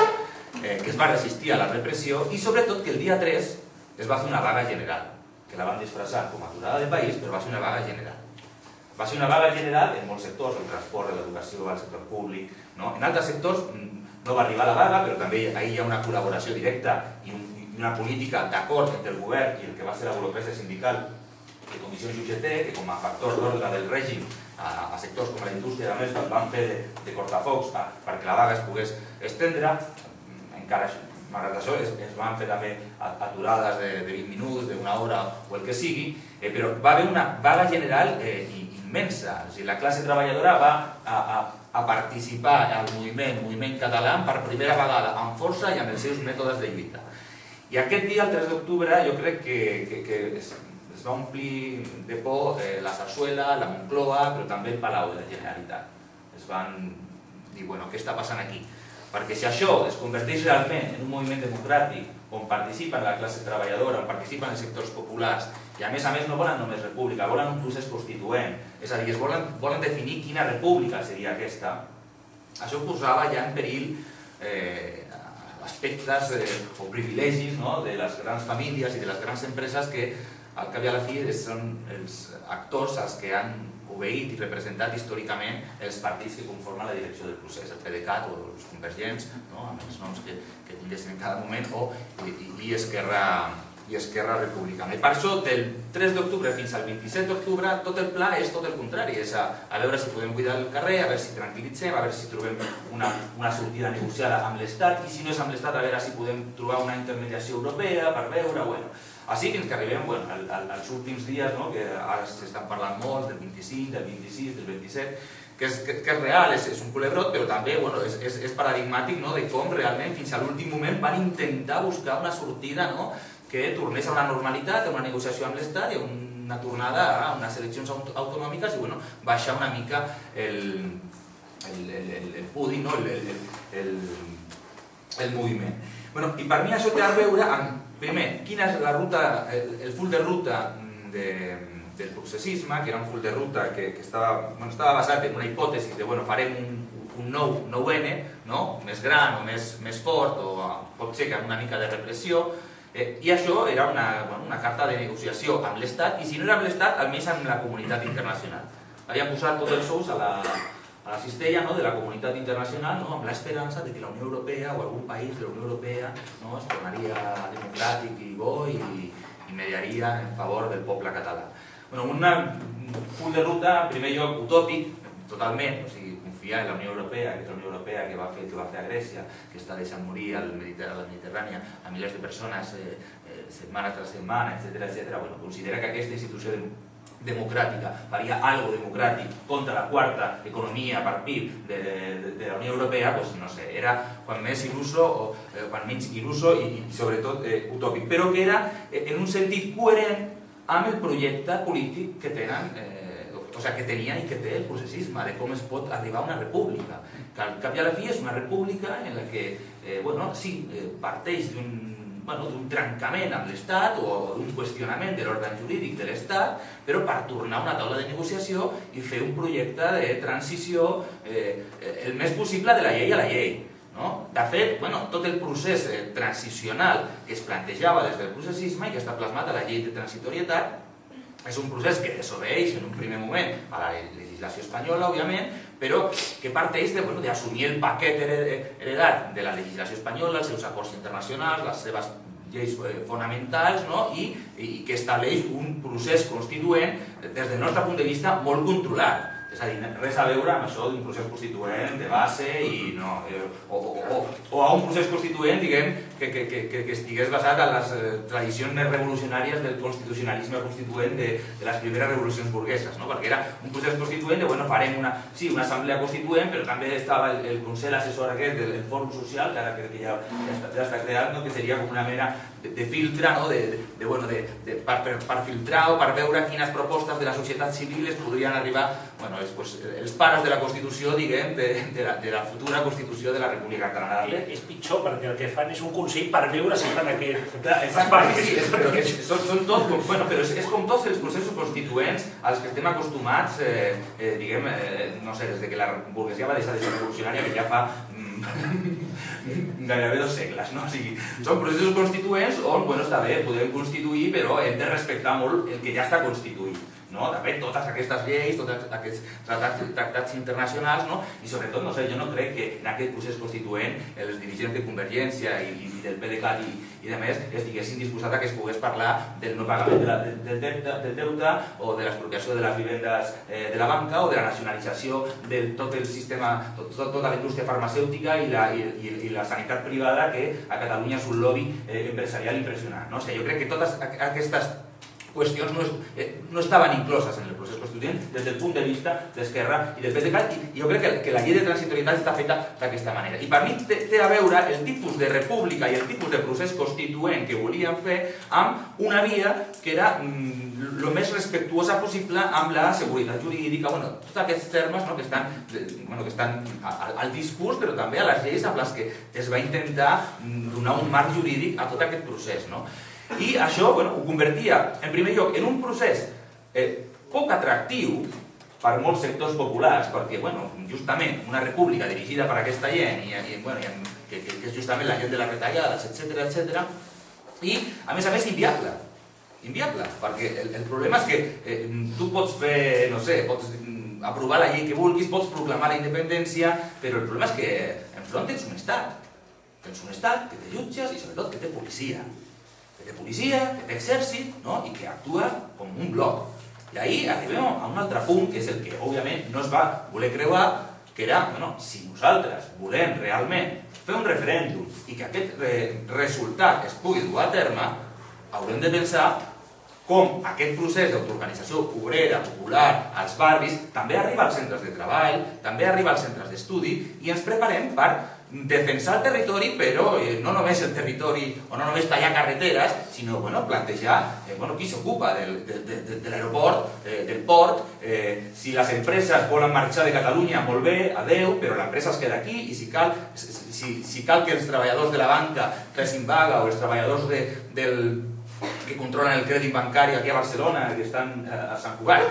que es va resistir a la repressió, i sobretot que el dia 3 es va fer una vaga general, que la van disfressar com a aturada de país, però va ser una vaga general. Va ser una vaga general en molts sectors, el transport, l'educació, el sector públic. En altres sectors no va arribar la vaga, però també ahir hi ha una col·laboració directa i una política d'acord entre el govern i el que va ser la burocràcia sindical de Comissions UGT, que com a factor d'ordre del règim a sectors com la indústria i la van fer de cortafocs perquè la vaga es pogués estendre. Encara malgrat això es van fer també aturades de 20 minuts, d'una hora o el que sigui, però va haver una vaga general immensa. La classe treballadora va a participar al moviment català per primera vegada amb força i amb els seus mètodes de lluita. I aquest dia, el 3 d'octubre, jo crec que es va omplir de por la Sarsuela, la Moncloa, però també el Palau de la Generalitat. Es van dir, bueno, què està passant aquí? Perquè si això es converteix realment en un moviment democràtic on participen la classe treballadora, on participen els sectors populars, i a més no volen només república, volen un procés constituent, és a dir, volen definir quina república seria aquesta, això posava ja en perill aspectes o privilegis de les grans famílies i de les grans empreses que al cap i a la fi són els actors als que han obeït i representat històricament els partits que conformen la direcció del procés, el PDeCAT o els convergents, amb els noms que tinguessin en cada moment, i Esquerra Republicana. I per això, del 3 d'octubre fins al 27 d'octubre, tot el pla és tot el contrari, és a veure si podem cuidar el carrer, a veure si tranquil·litzem, a veure si trobem una sortida negociada amb l'Estat, i si no és amb l'Estat, a veure si podem trobar una intermediació europea per veure, així fins que arribem als últims dies, que ara s'estan parlant molt, del 25, del 26, del 27, que és real, és un culebrot, però també és paradigmàtic de com realment fins a l'últim moment van intentar buscar una sortida que tornés a una normalitat, a una negociació amb l'Estat i a una tornada a unes eleccions autonòmiques i baixar una mica el pudi, el moviment. I per mi això té a veure amb, primer, quina és la ruta, el full de ruta del processisme, que era un full de ruta que estava basat en una hipòtesi de farem un nou 9N, més gran o més fort, o pot ser que amb una mica de repressió, i això era una carta de negociació amb l'Estat, i si no era amb l'Estat, almenys amb la comunitat internacional. Havien posat tots els ous a la cistella de la comunitat internacional amb l'esperança que la Unió Europea o algun país de la Unió Europea es tornaria democràtic i bo i mediaria en favor del poble català. Un full de ruta, en primer lloc, utòpic, totalment, o sigui, confiar en la Unió Europea, que és la Unió Europea que va fer a Grècia, que està deixant morir a la Mediterrània a milers de persones setmana tras setmana, etc. Considera que aquesta institució democràtica faria algo democràtic contra la quarta economia per PIB de la Unió Europea, no sé, era quan més il·luso o quan menys il·luso i sobretot utòpic, però que era en un sentit coherent amb el projecte polític que tenen, que tenia i que té el processisme, de com es pot arribar a una república, que al cap i a la fi és una república en la que, sí, parteix d'un trencament amb l'Estat o d'un qüestionament de l'ordre jurídic de l'Estat, però per tornar a una taula de negociació i fer un projecte de transició el més possible de la llei a la llei. De fet, tot el procés transicional que es plantejava des del processisme i que està plasmat a la llei de transitorietat és un procés que desobeeix en un primer moment a la legislació espanyola, òbviament, però que parteix d'assumir el paquet heredat de la legislació espanyola, els seus acords internacionals, les seves lleis fonamentals, i que estableix un procés constituent, des del nostre punt de vista, molt controlat. És a dir, res a veure amb això d'un procés constituent de base o a un procés constituent, diguem, que estigués basat en les tradicions més revolucionàries del constitucionalisme constituent de les primeres revolucions burgueses, perquè era un procés constituent de, farem una assemblea constituent, però també estava el Consell Assessor aquest del Fòrum Social, que ara crec que ja està creat, que seria com una mena de filtre, per filtrar o per veure quines propostes de la societat civil es podrien arribar, els pares de la Constitució, diguem, de la futura Constitució de la República Catalana. És pitjor, perquè el que fan és un consell per veure si fan aquest... Però és com tots els processos constituents als que estem acostumats, diguem, no sé, des que la burguesia va deixar de ser revolucionària, que ja fa gairebé 2 segles, no? O sigui, són processos constituents on, està bé, podem constituir, però hem de respectar molt el que ja està constituït. De fet, totes aquestes lleis, tots aquests tractats internacionals, i sobretot, jo no crec que en aquest procés constituent els dirigents de Convergència i del PDeCAT i de més estiguessin disposats a que es pogués parlar del no pagament del deute o de l'expropiació de les vivendes de la banca o de la nacionalització de tot el sistema, tota la indústria farmacèutica i la sanitat privada, que a Catalunya és un lobby empresarial impressionant. Jo crec que totes aquestes qüestions no estaven incloses en el procés constituent des del punt de vista d'Esquerra i del PDeCAT, i jo crec que la llei de transitorietat està feta d'aquesta manera. I per mi té a veure el tipus de república i el tipus de procés constituent que volíem fer amb una via que era el més respectuosa possible amb la seguretat jurídica, tots aquests termes que estan al discurs, però també a les lleis amb les que es va intentar donar un marc jurídic a tot aquest procés. I això ho convertia, en primer lloc, en un procés poc atractiu per molts sectors populars, perquè justament una república dirigida per aquesta gent, que és justament la gent de les retallades, etc., i a més inviable, perquè el problema és que tu pots fer, no sé, pots aprovar la llei que vulguis, pots proclamar la independència, però el problema és que enfront tens un estat que té jutges i sobretot que té policia, que té exèrcit i que actua com un bloc. I ahir arribem a un altre punt, que és el que òbviament no es va voler creuar, que era, si nosaltres volem realment fer un referèndum i que aquest resultat es pugui dur a terme, haurem de pensar com aquest procés d'autoorganització obrera, popular, als barris, també arriba als centres de treball, també arriba als centres d'estudi, i ens preparem per defensar el territori, però no només el territori o no només tallar carreteres, sinó plantejar qui s'ocupa de l'aeroport, del port, si les empreses volen marxar de Catalunya, molt bé, adeu, però l'empresa es queda aquí, i si cal que els treballadors de la banca facin vaga o els treballadors que controlen el crèdit bancari aquí a Barcelona, que estan a Sant Cugat,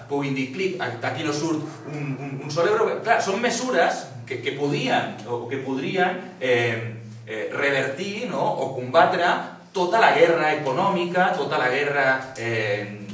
puguin dir clic, d'aquí no surt un sol euro. Clar, són mesures que podrien revertir o combatre tota la guerra econòmica, tota la guerra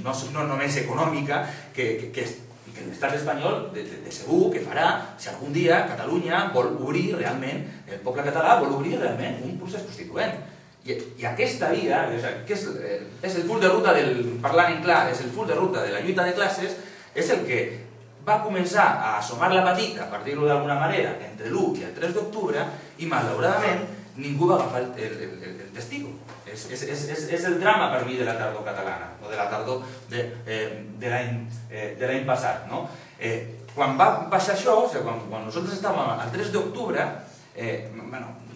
no només econòmica que l'estat espanyol de segur que farà si algun dia Catalunya vol obrir realment, el poble català vol obrir realment un procés constituent. I aquesta via, que és el full de ruta parlant en clar, és el full de ruta de la lluita de classes, és el que va començar a assomar la patica, per dir-ho d'alguna manera, entre l'1 i el 3 d'octubre, i malauradament ningú va agafar el testigo. És el drama per mi de la tardor catalana, o de la tardor de l'any passat. Quan va passar això, quan nosaltres estàvem al 3 d'octubre,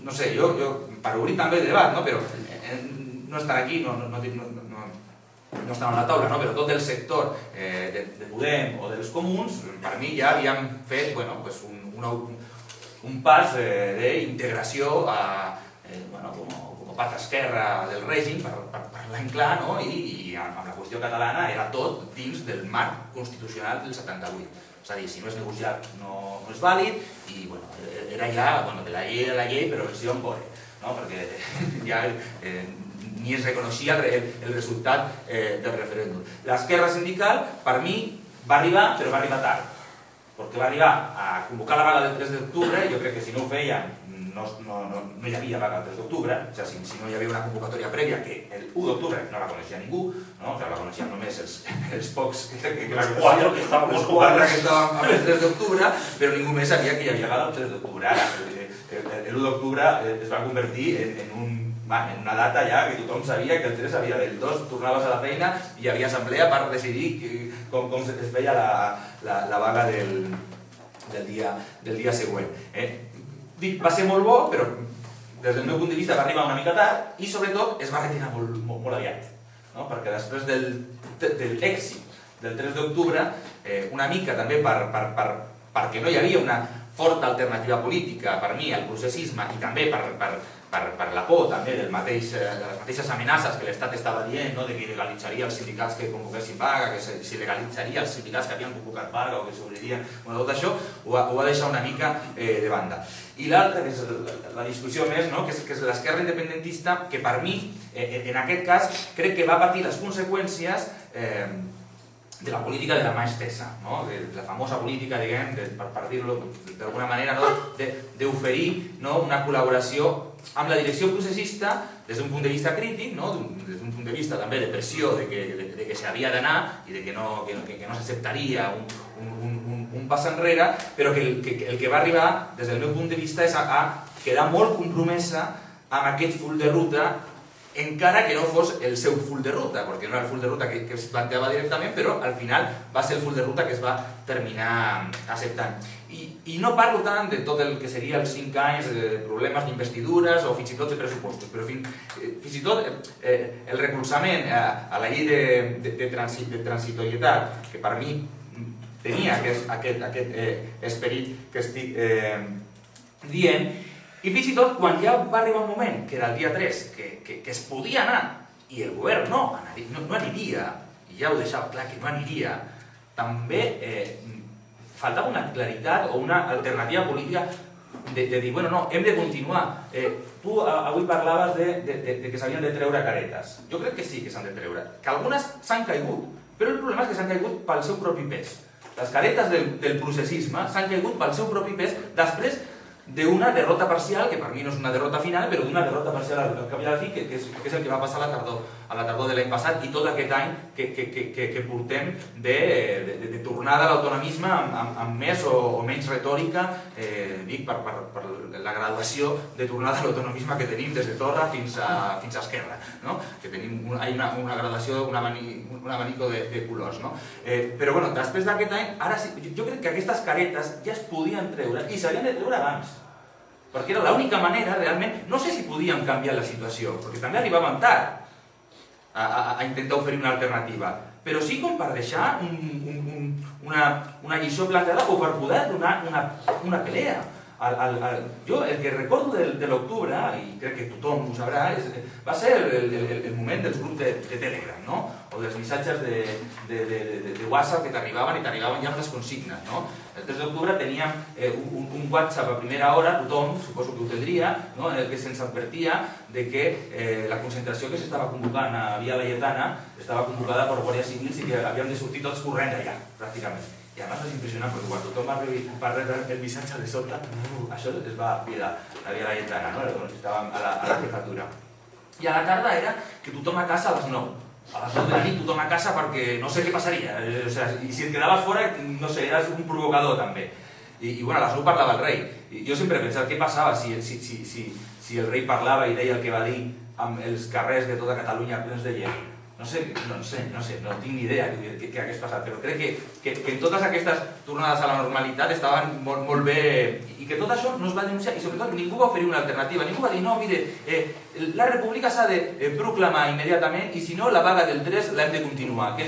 no sé, jo per obrir també el debat, però no estan aquí, no estan a la taula, però tot el sector de Podem o dels Comuns, per mi ja havíem fet un pas d'integració com a part esquerra del règim, per parlar en clar, i amb la qüestió catalana era tot dins del marc constitucional del 78. És a dir, si no és negociat no és vàlid, i era ja de la llei a la llei, però versió en core, perquè ja ni es reconeixia el resultat del referèndum. L'esquerra sindical, per mi, va arribar, però va arribar tard, perquè va arribar a convocar la vaga del 3 d'octubre, jo crec que si no ho feien no hi havia vaga el 3 d'octubre, si no hi havia una convocatòria prèvia, que el 1 d'octubre no la coneixia ningú, la coneixien només els pocs que la coneixien, els 4 que estàvem el 3 d'octubre, però ningú més sabia que hi havia vaga el 3 d'octubre. Ara, el 1 d'octubre es va convertir en una data ja que tothom sabia que el 3 havia del 2, tornaves a la feina i hi havia assemblea per decidir com es feia la vaga del dia següent. Va ser molt bo, però des del meu punt de vista, va arribar una mica tard i, sobretot, es va retirar molt aviat. Perquè després de l'èxit del 3 d'octubre, una mica també perquè no hi havia una forta alternativa política, per mi, al processisme, i també per la por també de les mateixes amenaces que l'Estat estava dient, de que il·legalitzaria els sindicats que convoquessin vaga, que s'il·legalitzaria els sindicats que havien convocat vaga o que s'obririen, tot això ho va deixar una mica de banda. I l'altra, que és la discussió més, que és l'esquerra independentista, que per mi, en aquest cas, crec que va patir les conseqüències de la política de la mà estesa, de la famosa política, diguem, per dir-ho d'alguna manera, d'oferir una col·laboració amb la direcció processista des d'un punt de vista crític, des d'un punt de vista també de pressió de que s'havia d'anar i de que no s'acceptaria un pas enrere, però que el que va arribar, des del meu punt de vista, és a quedar molt compromesa amb aquest full de ruta, encara que no fos el seu full de ruta, perquè no era el full de ruta que es planteava directament, però al final va ser el full de ruta que es va terminar acceptant. I no parlo tant de tot el que seria els 5 anys de problemes d'investidures o fins i tot de pressupostos, però fins i tot el recolzament a la llei de transitorietat, que per mi tenia aquest esperit que estic dient, i fins i tot quan ja va arribar un moment, que era el dia 3, que es podia anar i el govern no aniria, i ja ho deixava clar que no aniria, també faltava una claritat o una alternativa política de dir, bueno, no, hem de continuar. Tu avui parlaves de que s'havien de treure caretes. Jo crec que sí que s'han de treure, que algunes s'han caigut, però el problema és que s'han caigut pel seu propi pes. Les caretes del processisme s'han caigut pel seu propi pes després d'una derrota parcial, que per mi no és una derrota final, però d'una derrota parcial al cap i a la fi, que és el que va passar a la tardor de l'any passat i tot aquest any que portem de tornada a l'autonomisme amb més o menys retòrica, dic per la graduació de tornada a l'autonomisme que tenim des de Torra fins a Esquerra, que tenim una graduació, un abanico de colors. Però després d'aquest any, ara sí, jo crec que aquestes caretes ja es podien treure i s'havien de treure abans, perquè era l'única manera, realment, no sé si podíem canviar la situació, perquè també arribàvem tard a intentar oferir una alternativa, però sí com per deixar una lliçó planteada o per poder donar una pelea. Jo el que recordo de l'octubre, i crec que tothom ho sabrà, va ser el moment dels grups de Telegram, o dels missatges de WhatsApp que t'arribaven i t'arribaven ja amb les consignes. El 3 d'octubre teníem un WhatsApp a primera hora, tothom, suposo que ho tindria, en el que se'ns advertia que la concentració que s'estava convocant a Via Laietana estava convocada per guàrdies civils i que havíem de sortir tots corrent allà, pràcticament. I a més és impressionant, perquè quan tothom va rebre el missatge de sota, això es va virar a Via Laietana, estàvem a la jefatura. I a la tarda era que tothom a casa a les 9. A les 9 de la nit tothom a casa perquè no sé què passaria. I si et quedaves fora, no sé, eres un provocador també. I a les 9 parlava el rei. Jo sempre he pensat què passava si el rei parlava i deia el que va dir amb els carrers de tota Catalunya plens de gent. No sé, no tinc ni idea què hagués passat, però crec que en totes aquestes tornades a la normalitat estaven molt bé i que tot això no es va denunciar i sobretot ningú va oferir una alternativa, ningú va dir no, mire, la república s'ha de proclamar immediatament i si no la vaga del 3 l'hem de continuar, que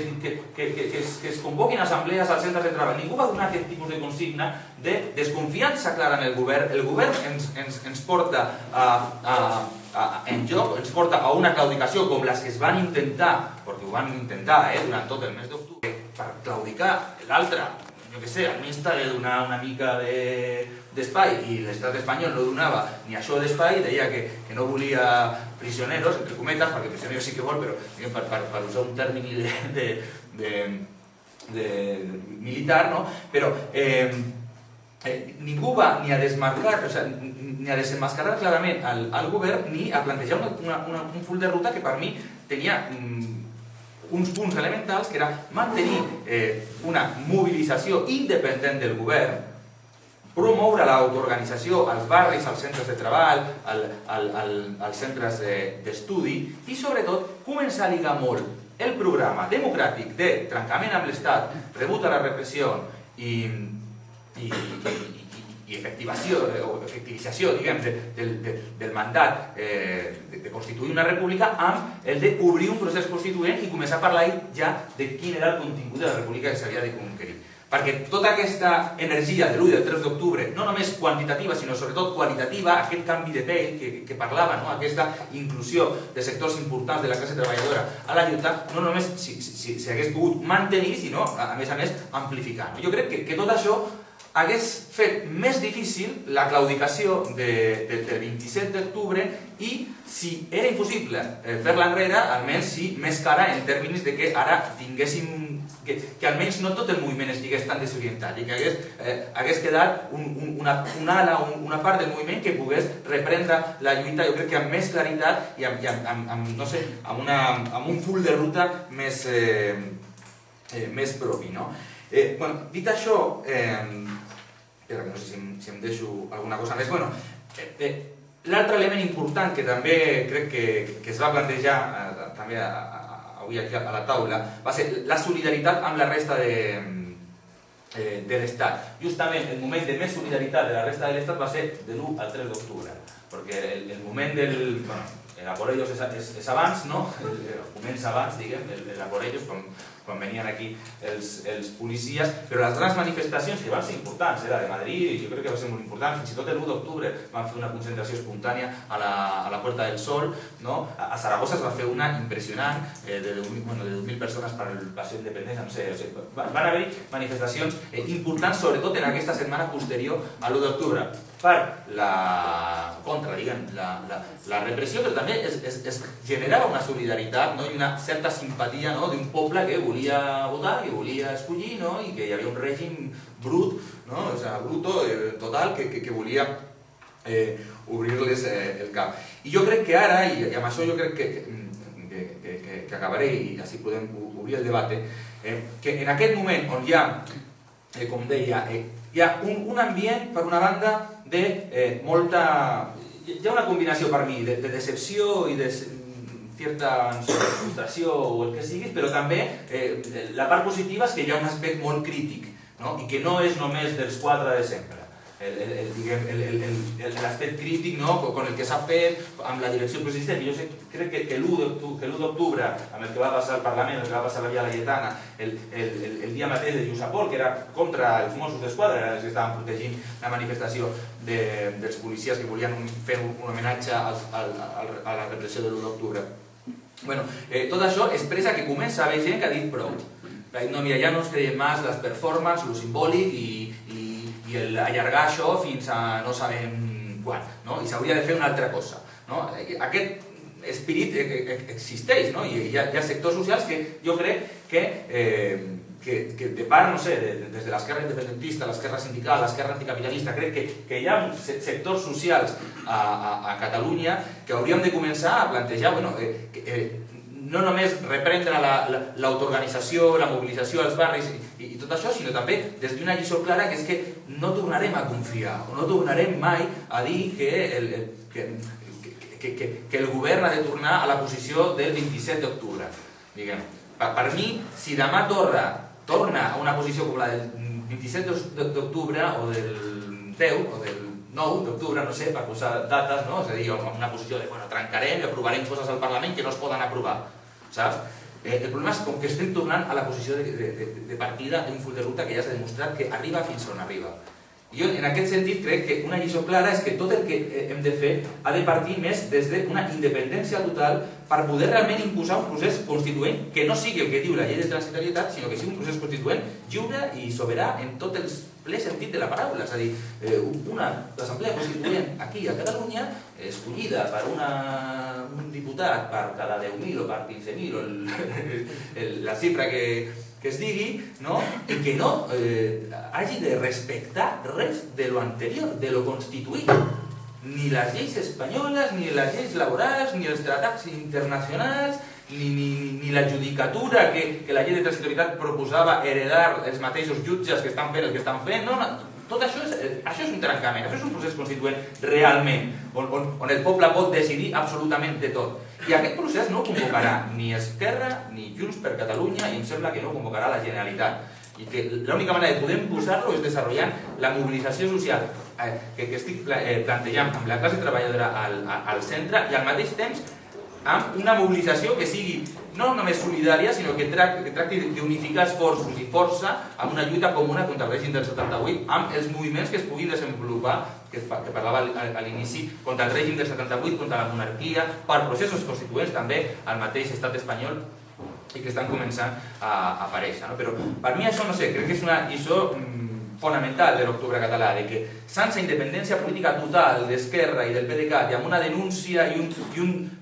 es convoquin assemblees als centres de treball. Ningú va donar aquest tipus de consigna de desconfiança clara en el govern. El govern ens porta en joc, ens porta a una claudicació com les que es van intentar, perquè ho van intentar durant tot el mes d'octubre, per claudicar l'altre, jo què sé, el ministre de donar una mica d'espai i l'estat espanyol no donava ni això d'espai, deia que no volia prisioneros, entre cometes, perquè prisioneros sí que vol, però per usar un tèrmin militar, però ningú va ni a desmarcar, ni a desenmascarar clarament al govern ni a plantejar un full de ruta que per mi tenia uns punts elementals, que era mantenir una mobilització independent del govern, promoure l'autoorganització als barris, als centres de treball, als centres d'estudi i sobretot començar a lligar molt el programa democràtic de trencament amb l'Estat, rebut a la repressió i efectivització, diguem, del mandat de constituir una república amb el d'obrir un procés constituent i començar a parlar ja de quin era el contingut de la república que s'havia de conquerir. Perquè tota aquesta energia de l'1 i del 3 d'octubre, no només quantitativa, sinó sobretot qualitativa, aquest canvi de pell que parlava, aquesta inclusió de sectors importants de la classe treballadora a la lluita, no només s'hagués pogut mantenir, sinó, a més, amplificar. Jo crec que tot això hagués fet més difícil la claudicació del 27 d'octubre i, si era impossible fer-la enrere, almenys sí més cara en termes de que ara tinguéssim que almenys no tot el moviment estigués tan desorientat i que hagués quedat una part del moviment que pogués reprendre la lluita, jo crec que amb més claritat i amb un full de ruta més propi. Dit això, no sé si em deixo alguna cosa més. L'altre element important que també crec que es va plantejar també avui aquí a la taula va ser la solidaritat amb la resta de l'Estat. Justament el moment de més solidaritat de la resta de l'Estat va ser de l'1 al 3 d'octubre, perquè el moment del... a por ellos és abans, no? Comença abans, diguem, a por ellos, quan venien aquí els policies, però les grans manifestacions que van ser importants, la de Madrid, jo crec que va ser molt important, fins i tot el 1 d'octubre van fer una concentració espontània a la Puerta del Sol, a Saragossa es va fer una impressionant de 10.000 persones per el Paseo d'Independència, no sé, van haver-hi manifestacions importants, sobretot en aquesta setmana posterior a l'1 d'octubre, contra, diguem, la repressió, però també es generava una solidaritat i una certa simpatia d'un poble que volia votar, que volia escollir i que hi havia un règim brut, bruto, total, que volia obrir-les el cap. I jo crec que ara, i amb això jo crec que acabaré i així podem obrir el debat, que en aquest moment on hi ha, com deia, hi ha un ambient, per una banda, de molta... Hi ha una combinació per mi de decepció i de certa frustració o el que siguis, però també la part positiva és que hi ha un aspecte molt crític i que no és només dels 4 de sempre. L'aspecte crític con el que s'ha fet amb la direcció processista, que jo crec que l'1 d'octubre, amb el que va passar al Parlament, el que va passar a la Via Laietana, el dia mateix de Jusapol, que era contra els Mossos d'Esquadra, els que estaven protegint la manifestació dels policies que volien fer un homenatge a la repressió de l'1 d'octubre. Tot això expressa que comença a haver gent que ha dit prou. No, mira, ja no ens creiem més les performances, lo simbòlic i allargar això fins a no sabem quan, i s'hauria de fer una altra cosa. Aquest esperit existeix, i hi ha sectors socials que jo crec que de part, no sé, des de l'esquerra independentista, l'esquerra sindical, l'esquerra anticapitalista, crec que hi ha sectors socials a Catalunya que hauríem de començar a plantejar, no només reprendre l'autoorganització, la mobilització als barris i tot això, sinó també des d'una lliçó clara, que és que no tornarem a confiar, o no tornarem mai a dir que el govern ha de tornar a la posició del 27 d'octubre. Per mi, si demà torna a una posició com la del 27 d'octubre, o del 10, o del 9 d'octubre, no sé, per posar dates, és a dir, amb una posició de trencarem i aprovarem coses al Parlament que no es poden aprovar, saps? El problema és com que estem tornant a la posició de partida d'un full de ruta que ja s'ha demostrat que arriba fins on arriba. Jo, en aquest sentit, crec que una lliçó clara és que tot el que hem de fer ha de partir més des d'una independència total per poder realment imposar un procés constituent que no sigui el que diu la llei de transitorietat, sinó que sigui un procés constituent lliure i soberà en tot el ple sentit de la paraula. És a dir, una assemblea constituent aquí a Catalunya, escollida per un diputat per cada 10.000 o per 15.000 o la xifra que es digui, i que no hagi de respectar res de lo anterior, de lo constituït. Ni les lleis espanyoles, ni les lleis laborals, ni els tractats internacionals, ni la judicatura que la llei de transitorietat proposava heredar els mateixos jutges que estan fent el que estan fent. Tot això és un trencament, això és un procés constituent realment, on el poble pot decidir absolutament de tot. I aquest procés no el convocarà ni Esquerra ni Junts per Catalunya, i em sembla que no el convocarà la Generalitat. i que l'única manera de poder posar-lo és desenvolupant la mobilització social que estic plantejant amb la classe treballadora al centre i al mateix temps amb una mobilització que sigui no només solidària, sinó que tracti d'unificar esforços i força amb una lluita comuna contra el règim del 78, amb els moviments que es puguin desenvolupar, que parlava a l'inici, contra el règim del 78, contra la monarquia, per processos constituents també al mateix estat espanyol i que estan començant a aparèixer. Però per mi això, no sé, crec que és una lliçó fonamental de l'octubre català, de que sense independència política total d'Esquerra i del PDeCAT i amb una denúncia i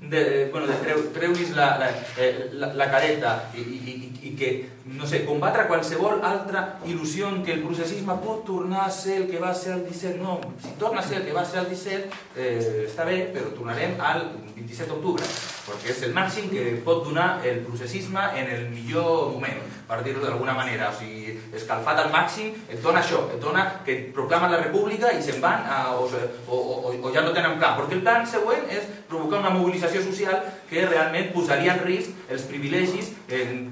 de treure's la careta i que, no sé, combatre qualsevol altra il·lusió en que el processisme pot tornar a ser el que va ser el 17. No, si torna a ser el que va ser el 17 està bé, però tornarem al 27 d'octubre, perquè és el màxim que pot donar el processisme en el millor moment, per dir-ho d'alguna manera. O sigui, escalfat al màxim, et dona això, et dona que proclamen la república i se'n van o ja no tenen plan, perquè el plan següent és provocar una mobilització social que realment posaria en risc els privilegis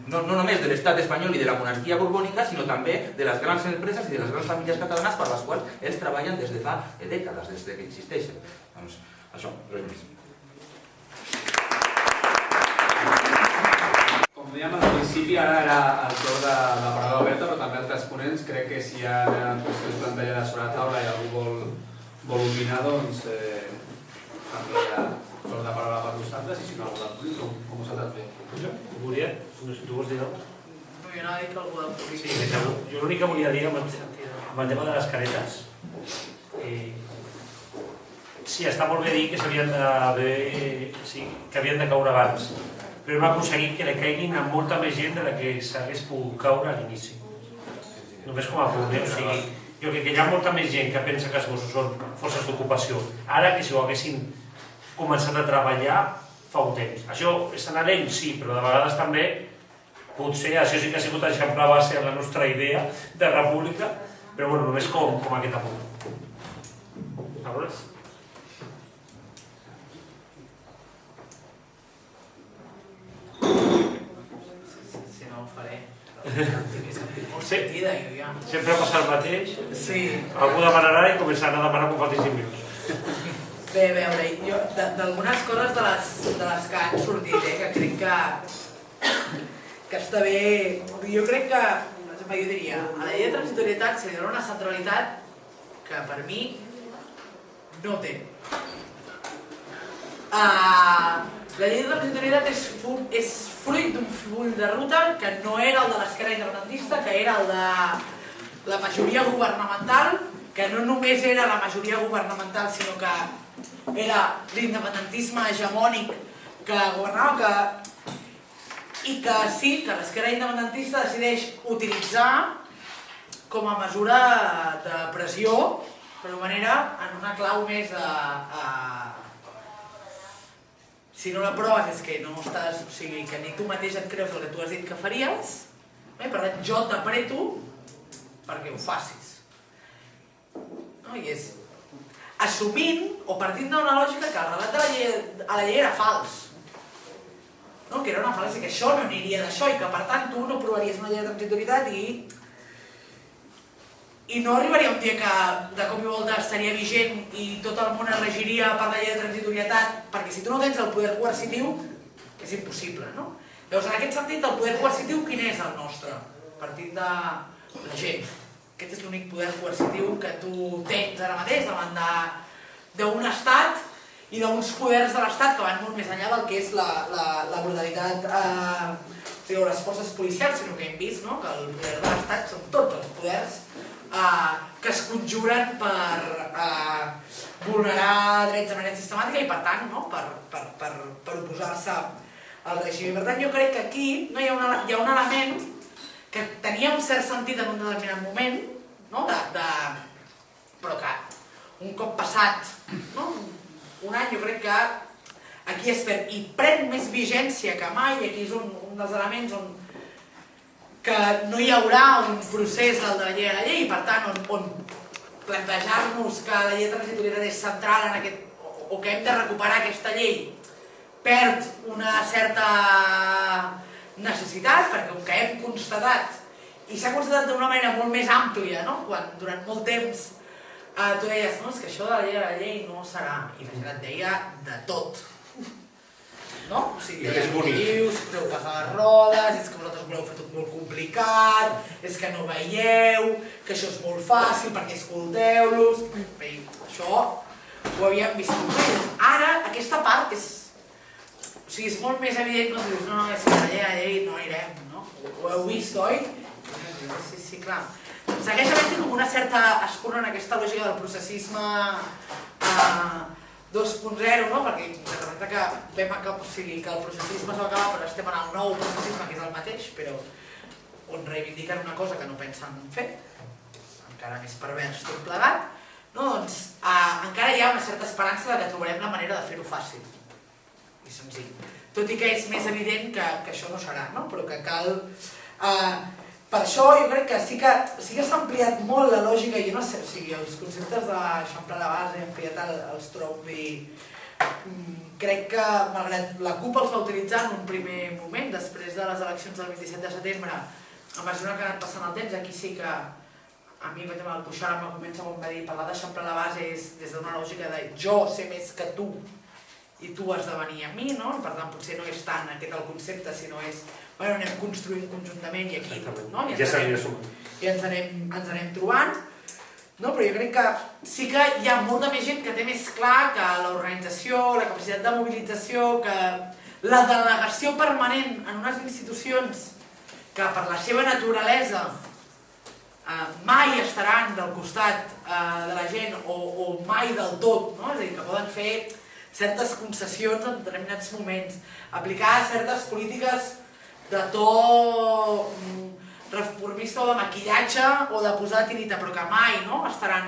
no només de l'estat espanyol i de la monarquia borbònica, sinó també de les grans empreses i de les grans famílies catalanes per les quals ells treballen des de fa dècades, des que existeixen. Doncs això, res més. Com dèiem al principi, ara era el torn de la paraula oberta, però també altres ponents. Crec que si hi ha qüestions plantejades sobre la taula i algú vol opinar, doncs també hi ha torn de paraula per vosaltres, i si no, algú del públic, com vosaltres bé. Jo volia, no sé si tu vols dir alguna cosa. No, jo anava a dir que algú del públic. Sí, jo l'únic que volia dir amb el tema de les caretes, sí, està molt bé dir que que havien de caure abans, però hem aconseguit que li caiguin a molta més gent de la que s'hagués pogut caure a l'inici. Només com a punt, o sigui, jo crec que hi ha molta més gent que pensa que els Mossos són forces d'ocupació, ara que si ho haguessin començat a treballar fa un temps. Això és anar lent, sí, però de vegades també potser això sí que ha sigut eixamplar base a la nostra idea de república, però bueno, només com aquest apunt. Paraules? Si no ho faré. Molt sentida, jo ja. Sempre passa el mateix. Sí. Algú demanarà i començaran a demanar quan falti 5 minuts. Bé, a veure, jo d'algunes coses de les que han sortit, que crec que està bé. Jo crec que, jo diria, a la llei de transitorietat se li dona una centralitat que per mi no té. La llei de transitorietat és fruit d'un full de ruta que no era el de l'esquerra independentista, que era el de la majoria governamental, que no només era la majoria governamental, sinó que era l'independentisme hegemònic que governava, i que sí, que l'esquerra independentista decideix utilitzar com a mesura de pressió, per una manera, en una clau més de... Si no la proves és que no estàs... O sigui, que ni tu mateix et creus el que tu has dit que faries, per tant, jo t'apreto perquè ho facis. I és assumint o partint d'una lògica que el relat de la llei era fals. Que era una fal·làcia, que això no aniria d'això i que per tant tu no aprovaries una llei de transitorietat i no arribaria un dia que de cop i volta estaria vigent i tot el món es regiria per la llei de transitorietat, perquè si tu no tens el poder coercitiu és impossible, no? Llavors, en aquest sentit, el poder coercitiu quin és el nostre? Partint de la gent. Aquest és l'únic poder coercitiu que tu tens ara mateix davant d'un estat i d'uns poders de l'Estat que van molt més enllà del que és la brutalitat de les forces policials, sinó que hem vist que el poder de l'Estat són tots els poders que es conjuren per vulnerar drets de manera sistemàtica i per tant per oposar-se al règim. I per tant jo crec que aquí hi ha un element que tenia un cert sentit en un determinat moment, però que un cop passat un any, jo crec que aquí es perd i pren més vigència que mai, i aquí és un dels elements que no hi haurà un procés del de la llei a la llei, i per tant on plantejar-nos que la llei de transitorietat és central en aquest, o que hem de recuperar aquesta llei, perd una certa necessitat, perquè com que hem constatat i s'ha constatat d'una manera molt més àmplia, no? Quan durant molt temps tu deies, no, és que això de la llei no serà, i la gent et deia de tot, no? O sigui, dius, podeu passar les rodes, és que vosaltres voleu fer tot molt complicat, és que no veieu, que això és molt fàcil perquè escolteu-los, bé, això ho havíem vist molt bé. Ara, aquesta part és, o sigui, és molt més evident quan dius, no, és que la llei no anirem, no? Ho heu vist, oi? Sí, clar. Segueix havent-hi com una certa espurna en aquesta lògica del processisme 2.0, no? Perquè representa que vam acabar, o sigui, que el processisme es va acabar, però estem en el nou processisme, que és el mateix, però on reivindiquen una cosa que no pensen fer, encara més pervers tot plegat, no? Doncs encara hi ha una certa esperança de que trobarem la manera de fer-ho fàcil i senzill. Tot i que és més evident que això no serà, no? Però que cal... Per això jo crec que sí que s'ha ampliat molt la lògica, i jo no sé, o sigui, els conceptes d'eixamplar la base, ampliat els trobo i crec que malgrat la CUP els va utilitzar en un primer moment, després de les eleccions del 27 de setembre, a mesura que ha anat passant el temps, aquí sí que a mi, per exemple, el Cuixart em va començar quan va dir parlar d'eixamplar la base és des d'una lògica de jo sé més que tu i tu has de venir a mi, no? Per tant, potser no és tant aquest el concepte, sinó és bueno, anem construint conjuntament i aquí, no? I ens anem trobant, no? Però jo crec que sí que hi ha molta més gent que té més clar que l'organització, la capacitat de mobilització, que la delegació permanent en unes institucions que per la seva naturalesa mai estaran del costat de la gent o mai del tot, no? És a dir, que poden fer certes concessions en determinats moments, aplicar certes polítiques de to reformista o de maquillatge o de posar tirita, però que mai no estaran...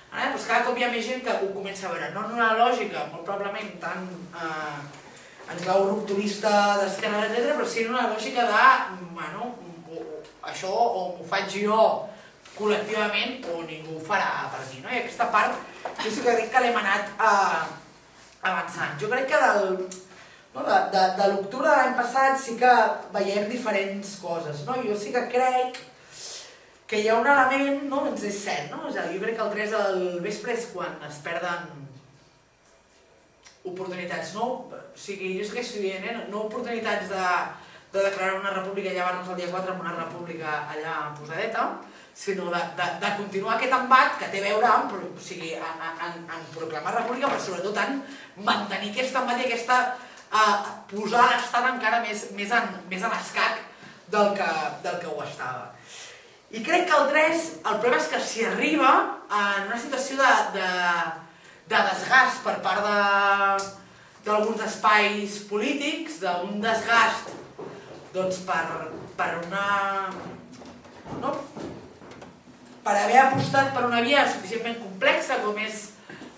Doncs cada cop hi ha més gent que ho comença a veure, no en una lògica, molt probablement tan en clau rupturista d'esquerra, etc., però sí en una lògica de, bueno, això o m'ho faig jo col·lectivament o ningú ho farà per mi, no? I aquesta part jo sí que crec que l'hem anat avançant. Jo crec que de l'octubre de l'any passat sí que veiem diferents coses, no? Jo sí que crec que hi ha un element, no? Doncs és cert, no? Jo crec que el 3 al vespre és quan es perden oportunitats, no? O sigui, jo segueixo dient, no oportunitats de declarar una república i llevar-nos el dia 4 amb una república allà posadeta, sinó de continuar aquest embat que té a veure amb, o sigui, en proclamar república, però sobretot en mantenir aquest embat i aquesta posar l'estat encara més en escac del que ho estava. I crec que el 3, el problema és que s'hi arriba en una situació de desgast per part d'alguns espais polítics, d'un desgast doncs, per haver apostat per una via suficientment complexa com és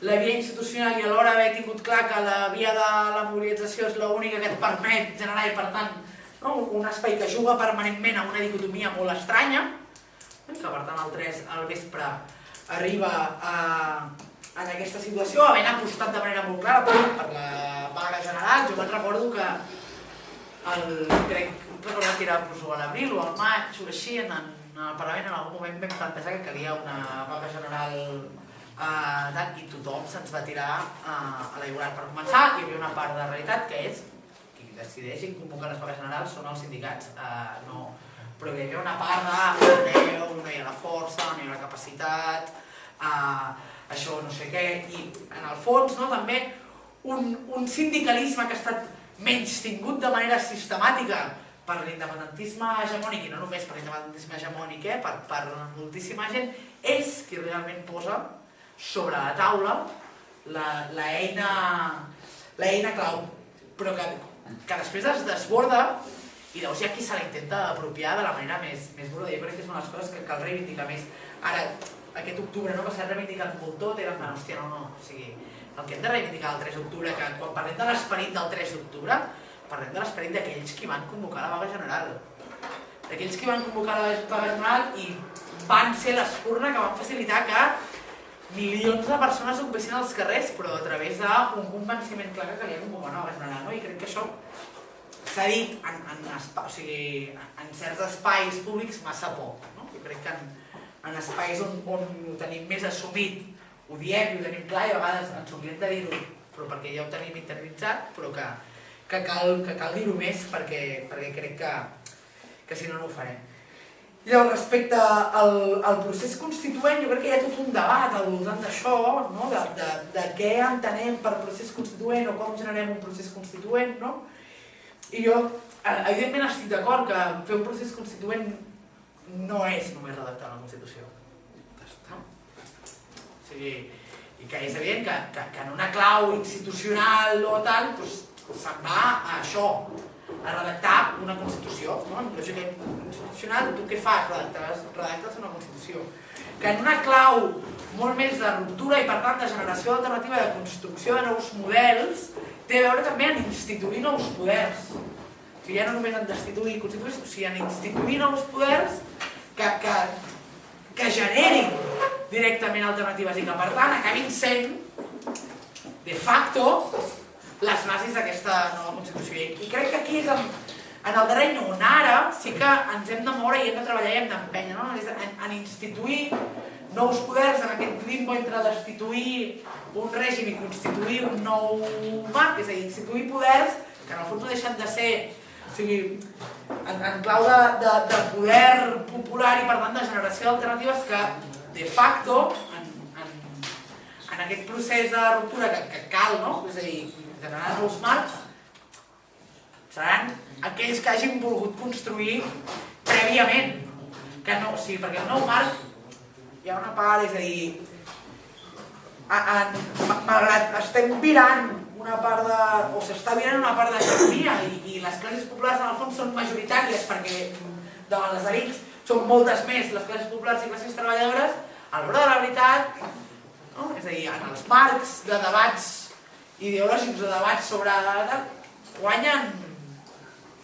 la via institucional i alhora haver tingut clar que la via de la mobilització és l'única que et permet generar i per tant un espai que juga permanentment a una dicotomia molt estranya, que per tant el 3 al vespre arriba en aquesta situació, havent apostat de manera molt clara per la vaga general. Jo me'n recordo que crec que era a l'abril o al maig o així, en el Parlament en algun moment vam plantejar que calia una vaga general i tothom se'ns va tirar a la igual. Per començar, hi havia una part de realitat que és qui decideix i convoca les vagues generals són els sindicats, però hi havia una part de no hi ha la força, no hi ha la capacitat, això no sé què, i en el fons també un sindicalisme que ha estat menys tingut de manera sistemàtica per l'independentisme hegemònic, i no només per l'independentisme hegemònic, per moltíssima gent, és qui realment posa sobre la taula l'eina clau, però que després es desborda i llavors hi ha qui se la intenta apropiar de la manera més burda. Jo crec que és una de les coses que cal reivindicar més. Ara, aquest octubre no va ser reivindicat molt tot, era en hòstia, no. O sigui, el que hem de reivindicar el 3 d'octubre, que quan parlem de l'esperit del 3 d'octubre, parlem de l'esperit d'aquells qui van convocar la vaga general. D'aquells qui van convocar la vaga general i van ser l'espurna que van facilitar que milions de persones ocupessin els carrers, però a través d'un convenciment clar que calia convocar una vaga general, no? I crec que això s'ha dit en certs espais públics massa poc. Jo crec que en espais on ho tenim més assumit, ho diem i ho tenim clar i a vegades ens oblidem de dir-ho, però perquè ja ho tenim interioritzat, però que cal dir-ho més perquè crec que si no, no ho farem. Llavors, respecte al procés constituent, jo crec que hi ha tot un debat al voltant d'això, de què entenem per procés constituent o com generem un procés constituent, no? I jo, evidentment, estic d'acord que fer un procés constituent no és només redactar la Constitució. I que és evident que en una clau institucional o tal, se'n va a això, a redactar una Constitució. En lògica institucional, tu què fas? Redactes una Constitució. Que en una clau molt més de ruptura i, per tant, de generació alternativa, de construcció de nous models, té a veure també en instituir nous poders. O sigui, ja no només en destituir i constituir, sinó en instituir nous poders que generin directament alternatives i que, per tant, acabin sent, de facto, les bases d'aquesta nova Constitució. I crec que aquí és en el terreny on ara sí que ens hem de moure i hem de treballar i hem d'empènyer, en instituir nous poders, en aquest limbo entre destituir un règim i constituir un nou marc, és a dir, instituir poders que en el fons no deixen de ser, o sigui, en clau de poder popular i per tant de generació d'alternatives que de facto en aquest procés de ruptura que cal, és a dir, generar nous marcs, seran aquells que hagin volgut construir prèviament, que no, o sigui, perquè el nou marc hi ha una part, és a dir, malgrat estem virant una part de, o s'està virant una part de l'economia i les classes populars en el fons són majoritàries perquè davant les elites són moltes més les classes populars i classes treballadores, a l'hora de la veritat, és a dir, en els marcs de debats ideològics o debats sobre guanyen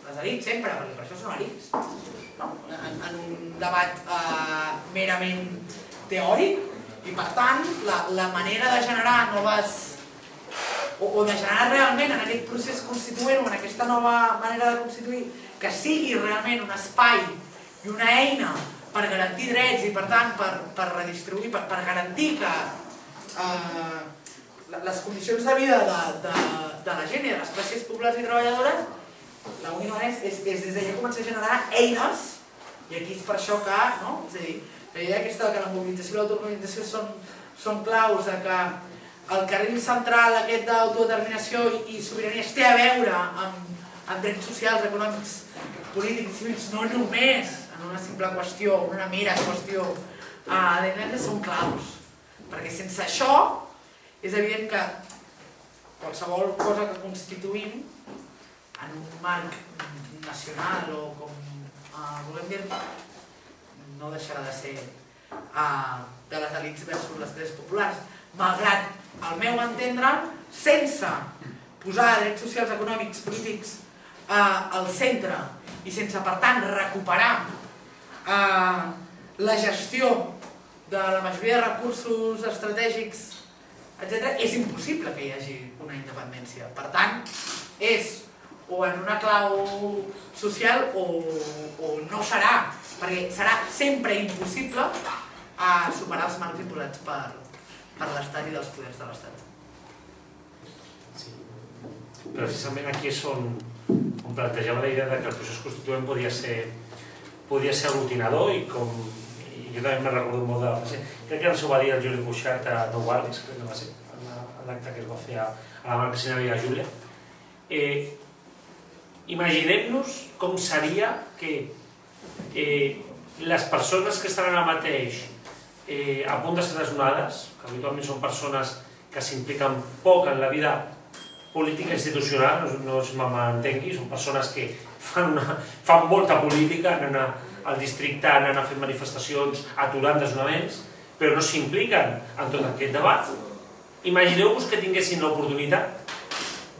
les elites sempre, perquè per això són elites. En un debat merament teòric i per tant la manera de generar noves o de generar realment en aquest procés constituent o en aquesta nova manera de constituir que sigui realment un espai i una eina per garantir drets i per tant per redistribuir, per garantir que les condicions de vida de la gent i de les classes populars i treballadores, l'única manera és des d'allà començar a generar eines i aquí és per això que, és a dir, la idea aquesta que la mobilització i l'autoorganització són claus, que el carril central aquest d'autodeterminació i sobirania té a veure amb drets socials, econòmics, polítics i civils, no només en una simple qüestió, una mera qüestió d'independència, són claus. Perquè sense això és evident que qualsevol cosa que constituïm en un marc nacional o com volem dir, no deixarà de ser de les elites versus les classes populars, malgrat, al meu entendre, sense posar drets socials, econòmics, polítics al centre i sense, per tant, recuperar la gestió de la majoria de recursos estratègics, etc., és impossible que hi hagi una independència. Per tant, és o en una clau social o no serà, perquè serà sempre impossible superar els marcs imposats per l'Estat i dels poders de l'Estat. Sí. Precisament aquí és on plantejava la idea que el procés constituent podia ser aglutinador i com jo també me'n recordo molt de la frase, crec que això ho va dir el Juli Bouchard a Nou Barris, crec que va ser l'acte que es va fer a la Marquesina Villa Júlia. Imaginem-nos com seria que les persones que estan ara mateix a punt de ser desnonades, que habitualment són persones que s'impliquen poc en la vida política institucional, no es m'entengui, són persones que fan molta política, anar al districte, anar a fer manifestacions, aturant desnonaments, però no s'impliquen en tot aquest debat. Imagineu-vos que tinguessin l'oportunitat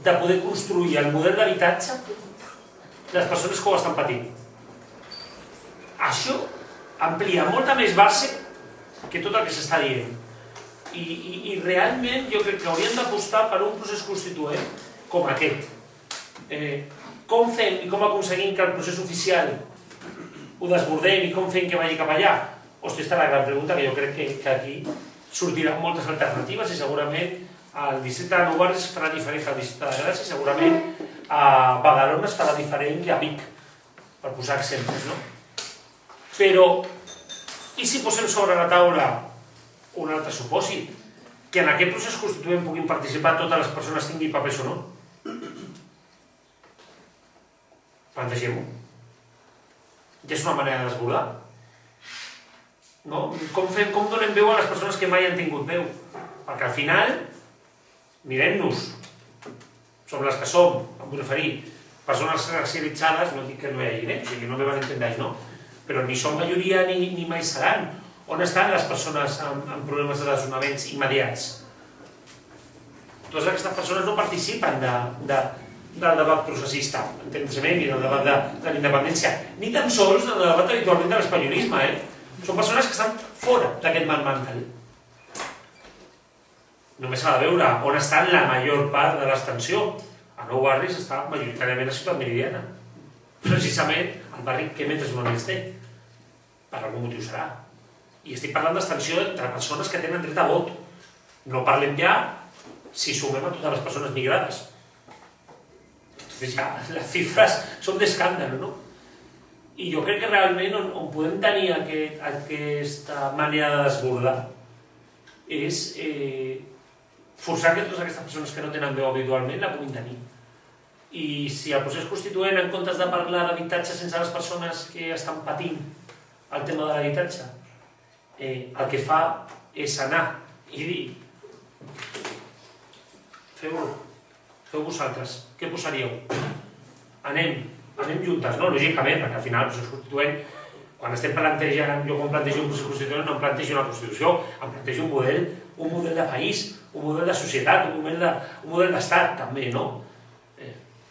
de poder construir el model d'habitatge les persones que ho estan patint. Això amplia molta més base que tot el que s'està dient. I realment jo crec que hauríem d'apostar per un procés constituent com aquest. com fem i com aconseguim que el procés oficial ho desbordem i com fem que vagi cap allà? Hòstia, està la gran pregunta, que jo crec que aquí sortiran moltes alternatives i segurament el districte de Nou Barris es farà diferent que el districte de Gràcia, segurament a Badalona es farà diferent que a Vic, per posar exemples, no? Però, i si posem sobre la taula un altre supòsit? Que en aquest procés constituent puguin participar totes les persones que tinguin papers o no? Plantegem-ho. Ja és una manera de desbordar. No? Com donem veu a les persones que mai han tingut veu? Perquè al final, mirem-nos, som les que som, em vull referir, persones racialitzades, no dic que no hi hagi, o sigui, no me van entendre, no? Però ni són majoria ni mai seran. On estan les persones amb problemes de desnonaments immediats? Totes aquestes persones no participen del debat processista, entendre'm, ni del debat de la independència, ni tan sols del debat habitualment de l'espanyolisme, Són persones que estan fora d'aquest marc mental. Només s'ha de veure on està la major part de l'extensió. A Nou Barris està majoritàriament a Ciutat Meridiana. Precisament el barri que menys desnonaments té. Per algun motiu serà. I estic parlant d'extensió entre persones que tenen dret a vot. No parlem ja si sumem a totes les persones migrades. Entonces ja les xifres són d'escàndalo, no? I jo crec que realment on podem tenir aquesta manera de desbordar és forçar que totes aquestes persones que no tenen veu habitualment la puguin tenir. I si el procés constituent, en comptes de parlar d'habitatge sense les persones que estan patint el tema de l'habitatge, el que fa és anar i dir feu vosaltres, què posaríeu? Anem juntes, no? Lògicament, perquè al final el procés constituent, quan estem plantejant, jo quan plantejo un procés constituent no em plantejo una constitució, em plantejo un model de país, un model de societat, un model d'estat també, no?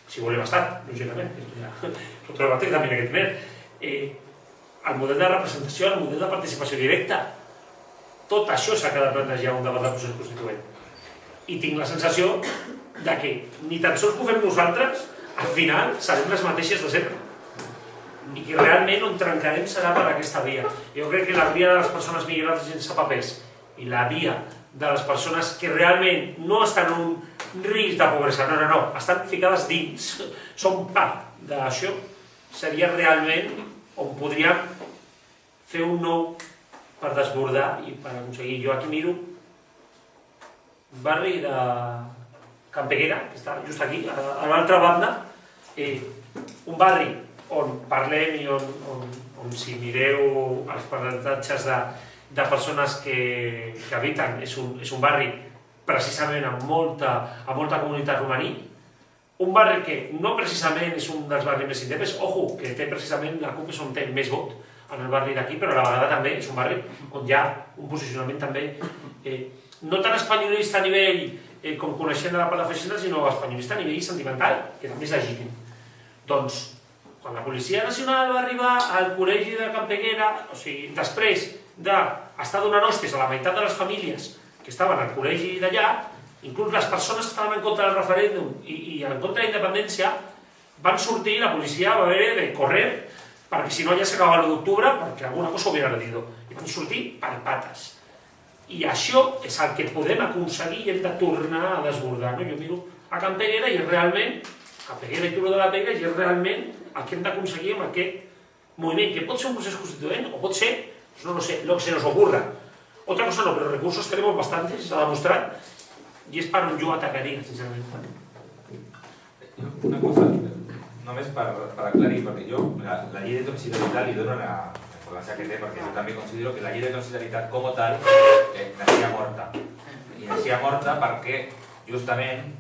Si volem estat, lògicament, és otro debat que també hay que tener. El model de representació, el model de participació directa, tot això s'ha de plantejar un debat de procés constituent. I tinc la sensació de que ni tan sols que ho fem nosaltres, al final serem les mateixes de sempre. I que realment on trencarem serà per aquesta via. Jo crec que la via de les persones migrades sense papers i la via de les persones que realment no estan en un risc de pobresa, no, estan ficades dins, són part d'això, seria realment on podríem fer un nou per desbordar i per aconseguir. Jo aquí miro un barri de Can Peguera, que està just aquí, a l'altra banda, un barri on parlem i on si mireu els percentatges de persones que habiten, és un barri precisament amb molta comunitat romaní, un barri que no precisament és un dels barris més independents, ojo, que té precisament la CUP és on té més vot en el barri d'aquí, però a la vegada també és un barri on hi ha un posicionament també no tan espanyolista a nivell com coneixent de la part feixista, sinó espanyolista a nivell sentimental, que també és legítim. Doncs, quan la Policia Nacional va arribar al col·legi de Can Peguera, o sigui, després d'estar donant hòsties a la meitat de les famílies que estaven al col·legi d'allà, inclús les persones que estaven en contra del referèndum i en contra de la independència, van sortir, la policia va haver de correr, perquè si no ja s'acabava l'1 d'octubre, perquè alguna cosa hubiera perdido. I van sortir per pates. I això és el que podem aconseguir i hem de tornar a desbordar. Jo miro a Can Peguera i realment Can Peguera i Turó de la Peguera i és realment el que hem d'aconseguir amb aquest moviment, que pot ser un procés constituent o pot ser, no lo sé, lo que se nos ocurra. Otra cosa no, pero recursos tenemos bastantes, s'ha demostrat, i és per on jo atacaria, sincerament. Una cosa, només per aclarir, perquè jo la llei de transitorietat li dono la importància que té, perquè jo també considero que la llei de transitorietat com a tal naixia morta. I naixia morta perquè justament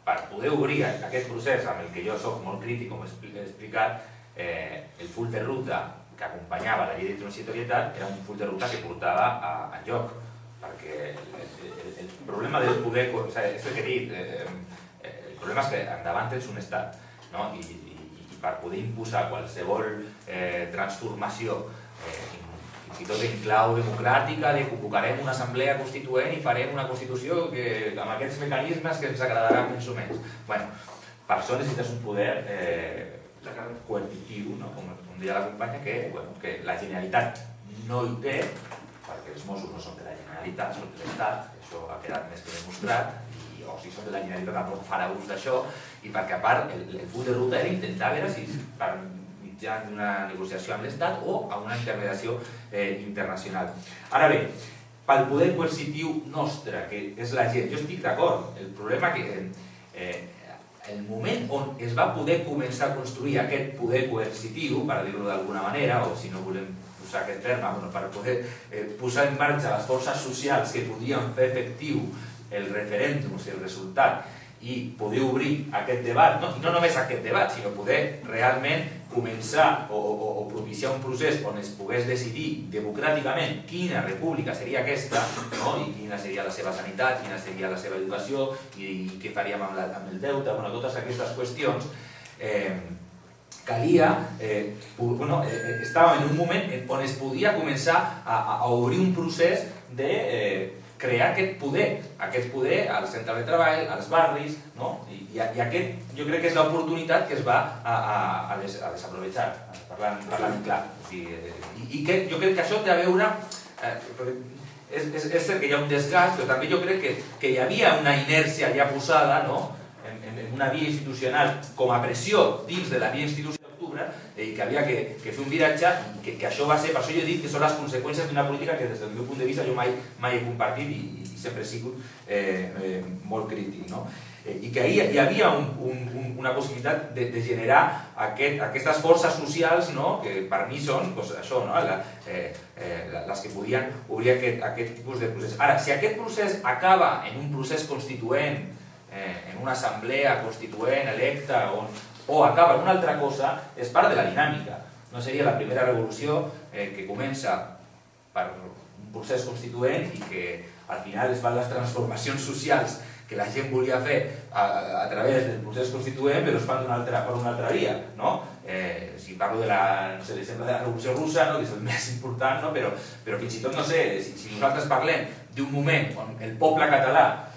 per poder obrir aquest procés amb el que jo soc molt crític, com he explicat, el full de ruta que acompanyava la llei de transitorietat era un full de ruta que portava en joc, perquè el problema del poder, és el que he dit, el problema és que endavant tens un estat, i per poder imposar qualsevol transformació, fins i tot en clau democràtica, de convocarem una assemblea constituent i farem una constitució amb aquests mecanismes que ens agradaran més o menys. per això necessites un poder coercitiu, com deia la companya, que la Generalitat no hi té, perquè els Mossos no són de la Generalitat, són de l'Estat, això ha quedat més que demostrat, o si són de la Generalitat tampoc farà ús d'això, i perquè a part el full de ruta era intentar veure si per mitjà d'una negociació amb l'Estat o amb una intermediació internacional. Ara bé, pel poder coercitiu nostre, que és la gent, jo estic d'acord, el problema que el moment on es va poder començar a construir aquest poder coercitiu, per dir-ho d'alguna manera, o si no volem usar aquest terme, per poder posar en marxa les forces socials que podien fer efectiu el referèndum, el resultat, i poder obrir aquest debat, i no només aquest debat, sinó poder realment començar o propiciar un procés on es pogués decidir democràticament quina república seria aquesta, i quina seria la seva sanitat, quina seria la seva educació, i què faríem amb el deute, totes aquestes qüestions, calia, estàvem en un moment on es podia començar a obrir un procés de crear aquest poder als centres de treball, als barris, i aquest jo crec que és l'oportunitat que es va a desaprovechar, parlant clar. I jo crec que això té a veure, és cert que hi ha un desgast, però també jo crec que hi havia una inèrcia ja posada en una via institucional com a pressió dins de la via institucional i que havia que fer un viratge, que això va ser, per això jo he dit que són les conseqüències d'una política que des del meu punt de vista jo mai he compartit i sempre he sigut molt crític. I que hi havia una possibilitat de generar aquestes forces socials que per mi són això, les que podien obrir aquest tipus de procés. Ara, si aquest procés acaba en un procés constituent, en una assemblea constituent electa, o acaba en una altra cosa, és part de la dinàmica. No seria la primera revolució que comença per un procés constituent i que al final es fan les transformacions socials que la gent volia fer a través del procés constituent, però es fan per una altra via. Si parlo de la revolució russa, que és el més important, però fins i tot, no sé, si nosaltres parlem d'un moment on el poble català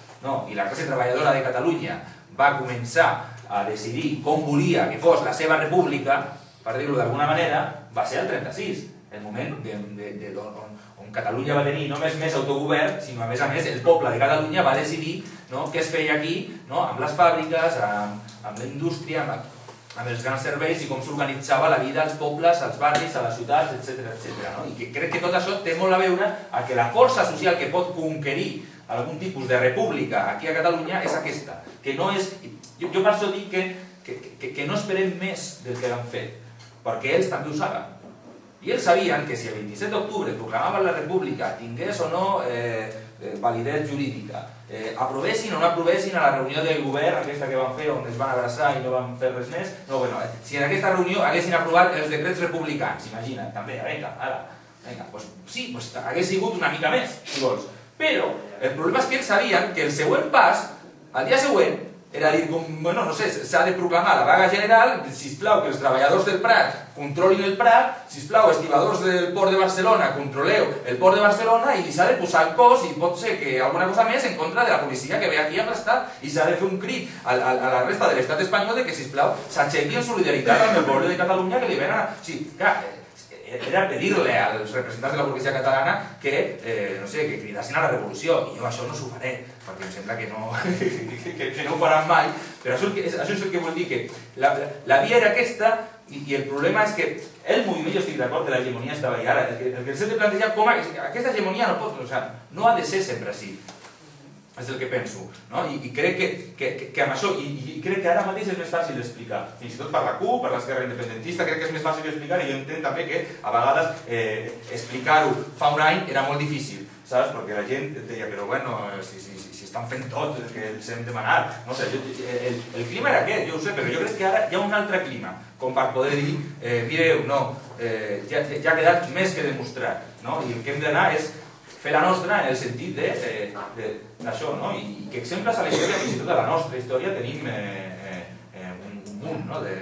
i la classe treballadora de Catalunya va començar a decidir com volia que fos la seva república, per dir-ho d'alguna manera, va ser el 36, el moment on Catalunya va tenir no només més autogovern, sinó a més el poble de Catalunya va decidir què es feia aquí, amb les fàbriques, amb la indústria, amb els grans serveis i com s'organitzava la vida als pobles, als barris, a les ciutats, etc. I crec que tot això té molt a veure amb que la força social que pot conquerir algun tipus de república aquí a Catalunya és aquesta, que no és... Jo per això dic que no esperem més del que han fet, perquè ells també ho saben. I ells sabien que si el 27 d'octubre proclamaven la república, tingués o no validesa jurídica, aprovessin o no aprovessin a la reunió del govern, aquesta que van fer on es van abraçar i no van fer res més, si en aquesta reunió haguessin aprovat els decrets republicans, imagina't, també, vinga, doncs sí, hagués sigut una mica més, si vols. Però el problema és que ells sabien que el següent pas, al dia següent, era dir, no sé, s'ha de proclamar la vaga general, sisplau, que els treballadors del Prat controlin el Prat, sisplau, estibadors del Port de Barcelona, controleu el Port de Barcelona i s'ha de posar el cos i pot ser que alguna cosa més en contra de la policia que ve aquí amb l'Estat i s'ha de fer un crit a la resta de l'Estat espanyol de que, sisplau, s'aixequi en solidaritat amb el poble de Catalunya que li ven a... Sí, clar, era pedir-li als representants de la burguesia catalana que, no sé, que cridassin a la revolució. I jo això no s'ho faré, perquè em sembla que no ho faran mai. Però això és el que vol dir que la via era aquesta i el problema és que el moviment, jo estic d'acord, de l'hegemonia estava allà. Ara, el que s'ha de plantejar com aquesta hegemonia no ha de ser sempre així. És el que penso, i crec que amb això, i crec que ara mateix és més fàcil d'explicar, fins i tot per la CUP, per l'esquerra independentista, crec que és més fàcil d'explicar i jo entenc també que a vegades explicar-ho fa un any era molt difícil, saps? Perquè la gent deia, però bueno, si estan fent tot el que els hem demanat, no sé, el clima era aquest, jo ho sé, però jo crec que ara hi ha un altre clima, com per poder dir, mireu, ja ha quedat més que demostrat, i el que hem d'anar és fer la nostra en el sentit d'això, i que exemples a la història, fins i tot a la nostra història, tenim un munt de